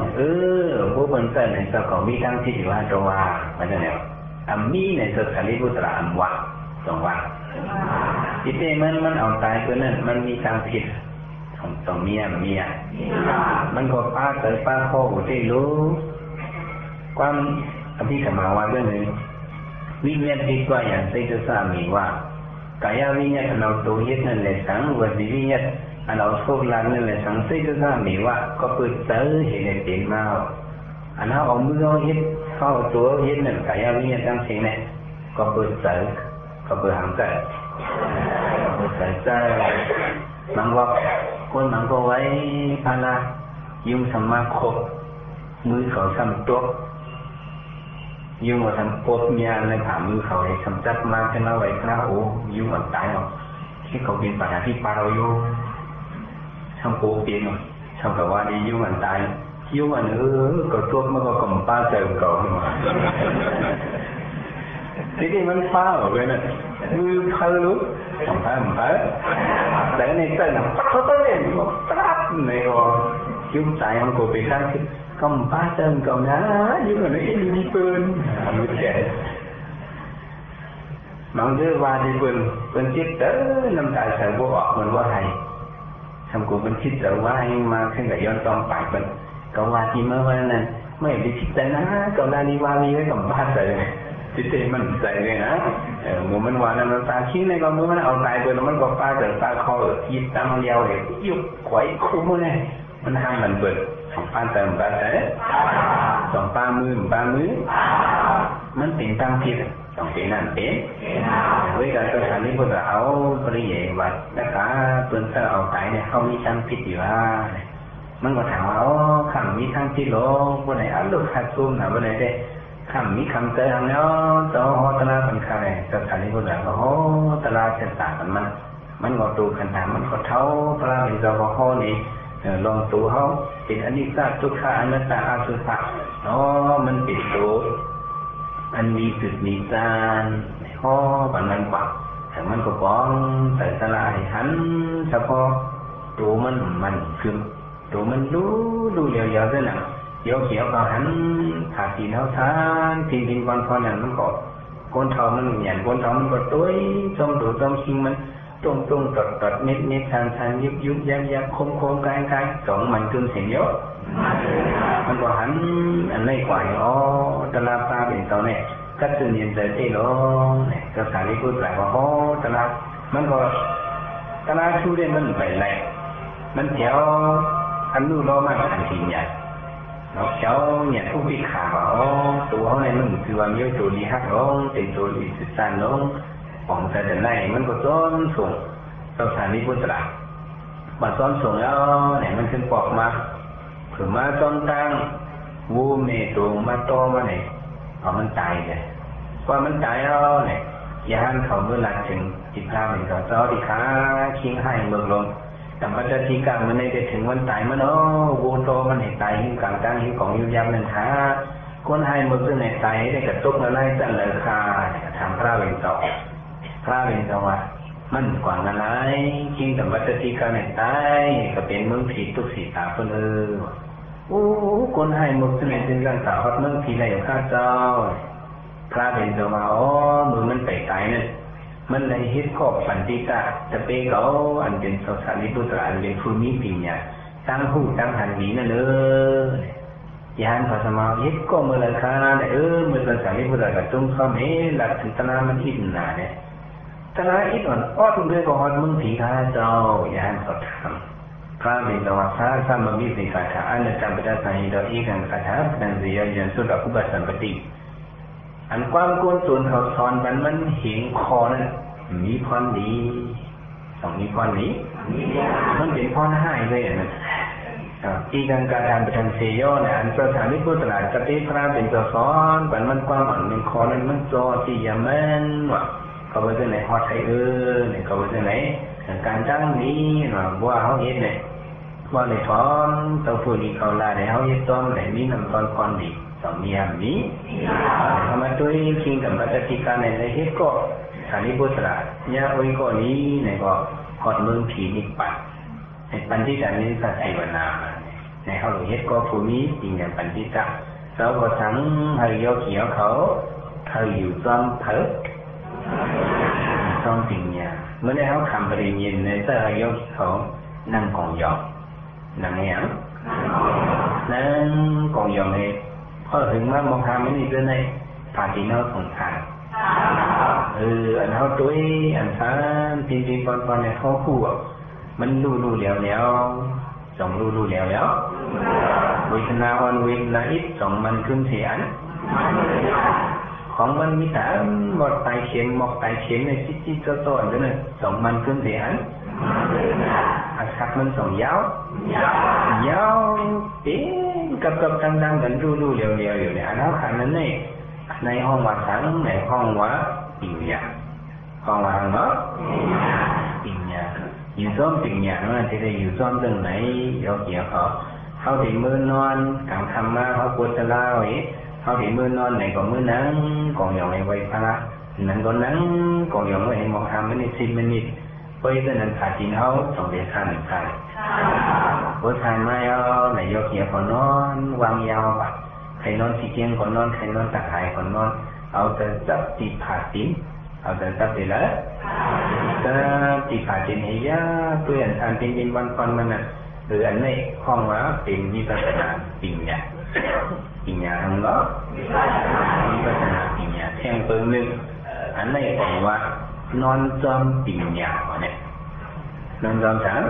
พวกเปิ้นเตยในเจ้าของมีทั้งที่อยู่ว่าตัวมันจะเนี่ยมีในสถานีพุทธอันวะ2 วันที่เต้มันเอาใจเปิ้นนั่นมันมีทางผิดต้องเมียมันก็ป้าเตยป้าข้อหูที่รู้ความอภิธรรมว่าเรื่องนึงวิญญาณที่ว่าอย่างที่จะทราบมีว่ากายวิญญาณเราตัวยึดนั่นแหละสังวัฏวิญญาณเราโชคลาภนั่นแหละสังที่จะทราบมีว่าก็เปิดเจอเห็นเป็นมาอันนั้นเอามือเอายึดเข้าตัวยึดนั่นกายวิญญาณทั้งสิ่งเนี่ยก็เปิดเจอก็เปิดหางใจเปิดใจบางว่าคนบางก็ไว้พารายุ่งสมาคบมือเขาทำตัวยุ่งมาทำปวดเมียอะไรผ่ามือเขาให้ทำจับมาขึ้นมาไว้ข้าโอ้ยุ่งอันตายหรอกที่เขาเป็นปัญหาที่ปาเราอยู่ทำโกเปลี่ยนทำแบบว่าดียุ่งอันตายยุ่งอันก็ตัวมันก็กลมป้าเจอเก่าขึ้นมาทีนี้มันป้าออกเลยนะมือพาลุกของพาผมพาแต่ในเต้นเขาเต้นบอกตัดในก็ยุ่งตายมันโกไปข้างที่ก็ป้าเติมก่อนนะยุ่งอะไรมีปืนมือแก่บางเรื่องว่าที่ปืนจิตน้ำตาใส่บัวออกเหมือนว่าไทยทำกูเป็นคิดแต่ว่าให้มาขึ้นกับย้อนตอนปากเป็นก็ว่าที่เมื่อวันนั้นไม่ได้คิดแต่นะก็ได้ดีว่ามีไว้กับป้าใส่จิตใจมันใส่เลยนะมันว่าน้ำตาชิ้นในก็มันเอาตายไปแล้วมันก็ป้าเกิดป้าคอยิบตามเดียวเลยยุบขวายคุ้มเลยมันห้ามมันเปิดของป้าเติมป้าใส่2 ป้ามือมันเป็นตั้งผิดต้องเป็นนั่นเองเว้ยการสถานีพุทธเอาปริยวัดนะคะเปิ้นเตอเอาตายเนี่ยเขามีตั้งผิดอยู่ว่ามันก็ถามว่าขังมีทั้งที่โลบนไหนอันลูกขัดซุ่มนะบนไหนได้ขังมีคำเตือนเนาะต่อตลาดเป็นใครสถานีพุทธก็ตลาดเส้นต่างมันก็ตูขันถามมันก็เท่าตลาดเป็นเจ้าพ่อนี่ลองตัวเขาเป็นอนิจจทุกขาอนัตตาอาสุภะมันเป็นตัวอันมีจุดมีจานบันนั้นกว่าแต่มันก็ป้องแต่ตลาดหันเฉพาะตัวมันคือตัวมันดูเดียวๆด้วยนะเขียวก็หันขาสีเท้าทานทิ้งวันพอนั้นมันก็ก้นเท้ามันเหยียดก้นเท้ามันก็ตุ้ยจ้องตัวจ้องชิงมันตรงตัดเม็ดทางยุบยับโค้งกลางสองมันขึ้นเสียงเยอะมันก็หันอันไหนกว่าตลาดปลาเป็นตัวเนี่ยก กัตตุเนียนเตเตโลเนี่ยก็สารีบุตรแปลว่าโอ้ตลาดมันก็ตลาดชูได้มันไปไหนมันแถวอันนู้นเรามาทันทีเนี่ยเราแถวเนี่ยทุกปีขาว่าโอ้ตัวเขาในมันคือว่ามีตัวดีฮักลงเป็นตัวดีสุดสั้นลงของแต่ไหนมันก็ต้นส่งเราสารีบุตรละมาต้นส่งแล้วเนี่ยมันขึ้นปอกมาถึงมาต้นตั้งวูเมตัวมาโตมาเนี่ยพอมันตายเลยพอมันตายแล้วเนี่ยยานเขาเมื่อหลังถึงจิตพาเป็นต่อเจ้าที่ขาคิงให้เมืองลงแต่มันจะทีกลางมันในจะถึงวันตายมันวูโตมันเห็นตายหิ้งกลางตั้งหิ้งของยุยามนั่นขาคนให้เมืองซึ่งในตายได้กระตุกอะไรสั่นเลยคาทำพระเป็นต่อพระเป็นต่อว่ามันกว่างอะไรจริงแต่ว่าจะทีกลางในตายก็เป็นเมืองผีตุกสีตาคนโอ้คนให้หมดซึ่งในซึ่งกันสาวเมืองผีได้อยู่ข้าเจ้าพระเป็นตัวมาอ๋อมือมันไปตายเนี่ยมันเลยฮิตข้อปันติตาจะเป็นเขาอันเป็นสารีบุตรอันเป็นภูมิปิญญาตั้งหูตั้งหันหนีนั่นเลยยานพระสมาฮิตก็มือละคาเนี่ยมือเป็นสารีบุตรกับจุ้งข้ามหลักถึงตนามันอินหนาเนี่ยตนาอินอ่อนอ้อนด้วยกับฮอดมึงผีข้าเจ้ายานเขาทำพระเป็นตัวพระสัมมาวิสิกาถาอันนั้นจำเป็นสัญญาอีกันคาถาเป็นเสียยันสุดอุปสัมปติอันความกวนส่วนเขาสอนมันเห็นคอนั่นมีพรดีสองมีพรนี้มันเป็นพรให้เลยนะอีกันการทำไปทำเสียย่อเนี่ยอันสถานีพุทธศาสนาติพระเป็นตัวสอนมันความอ่อนเป็นคอนั้นมันจอที่ยามันว่ะเขาไปที่ไหนฮอดไทยเนี่ยเขาไปที่ไหนการตั้งนี้ว่าเขาเห็นเนี่ยว่าในท้องเต้าผู้นี้เขาลาในเขาเห็นต้นไหนมีน้ำตอนคอนดีสองมีอันนี้ทำมาด้วยจริงกับปัจจัยการในเฮ็ดก็สารีบุตรเนี่ยโอ้ยก็นี้ในก็ฮอดเมืองผีนิพพานในปัญจิตานิสัยวันนาในเขาเฮ็ดก็ภูมิจริงอย่างปัญจิตาเราก็ทั้งให้ยกเขียวเขาอยู่จอมเถิดจอมปิญญาเมื่อได้เขาทำปริญญาในเสื้อยกเขานั่งกองยองนั่งอย่างนั่งกองยองเลยพอถึงมามองทางไม่นี่ด้วยในผ่านที่นอกของทางอันเขาตัวอันฟ้าจริงๆตอนเนี่ยเขาคู่มันรู้แล้วสองรู้แล้วเวทนาอ่อนเวทนาอิดสองมันขึ้นเสียนของมันมีแต่หมดไตเข็มในจิ๊ดโตๆนั่นน่ะสองมันขึ้นเสียนอักมันสองยาวเป็นกับดังกันรู้เร็วอยู่เนี่ยอันนั้นขันนั้นในห้องวัดสังในห้องวัดปิญญาห้องวัดเนาะปิญญาอยู่ซ้อมปิญญาเนาะที่ได้อยู่ซ้อมตรงไหนยกเกี่ยวเขาถึงมือนอนกลางธรรมะเขาปวดตะลาวเขาถึงมือนอนไหนก็มือนั่งกองอย่างในไว้พระนั่งก็นั่งกองอย่างไว้มองทำไม่ได้10 นาทีเพราะฉะนั้นขาดจินเขาต้องเรียนข้าหนึ่งข้าบททานไม่เอาไหนยกเกี่ยวก็นอนวางยาวปะใครนอนสีเกียงก็นอนใครนอนตะไคร้ก็นอนเอาแต่จับตีผาตินเอาแต่จับไปเลยแต่ตีผาตินให้ยาเพื่อนทานเป็นวันมันน่ะหรืออันนี้ห้องว่าเป็นวิปัสสนาปิญญาทั้งนั้นวิปัสสนาปิญญาแท่งเปิงนึงอันนี้บอกว่านอนจอมปิญญาวะเนี่ยนอนจอมฉัน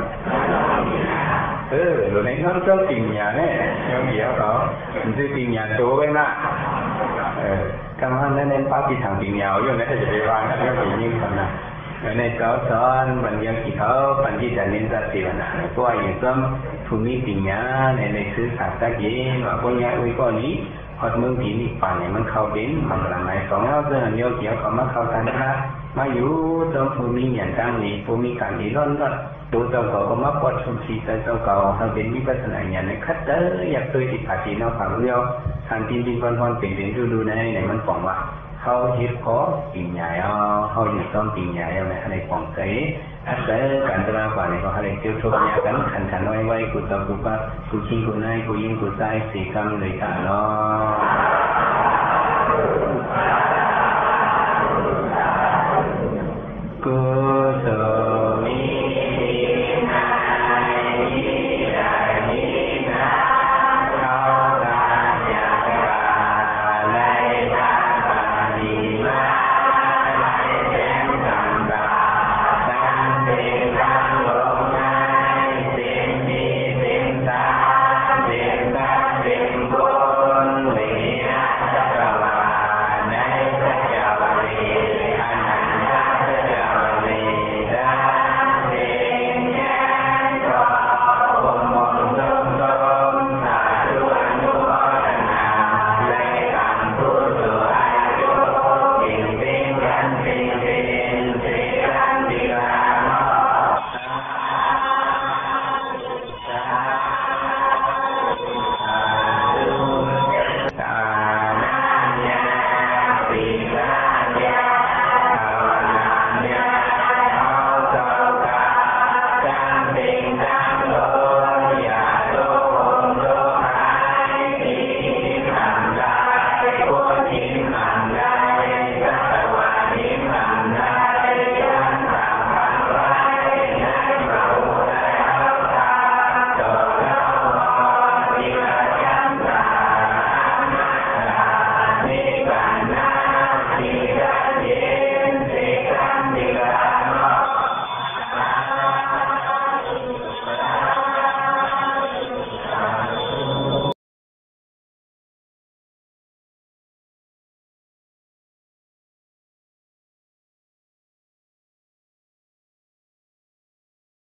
rồi này nó cho tìm nhà này theo kiểu đó mình sẽ tìm nhà số với nè cảm ơn nên bao kỳ thằng tìm nhà ở đây thì về vàng các cái như thế nào cái này có son bằng những chỉ có bằng chỉ là nên ra tiền là có ai những tâm phụ nữ tìm nhà này xứ sạch các gì mà có nhà uy có lý hoặc mương chỉ đi phản này mình khâu đến hoặc là này có nhau giờ nhiều kiểu có mắc khâu tan ra mà dù trong phụ nữ nhận trang lý phụ nữ cảm lý luôn rồiตัวเจ้าก็มาปวดชมชีแต่เจ้าก็เขาเป็นวิปัสสนาญาณในคัดเด้ออยากเคยติดผาตีนเอาฝังเรียวทางจริงๆพรเป็นดูในไหนมันฟองว่าเขาเฮ็ดขอปิญญาเขาอยู่ต้องปิญญาในฟองใสอาศัยการตระบาดในก็ให้เกี่ยวทุกอย่างกันขันไว้กูตะกูปะกูชิงกูนายกูยิงกูตายสี่คำเลยกันเนาะ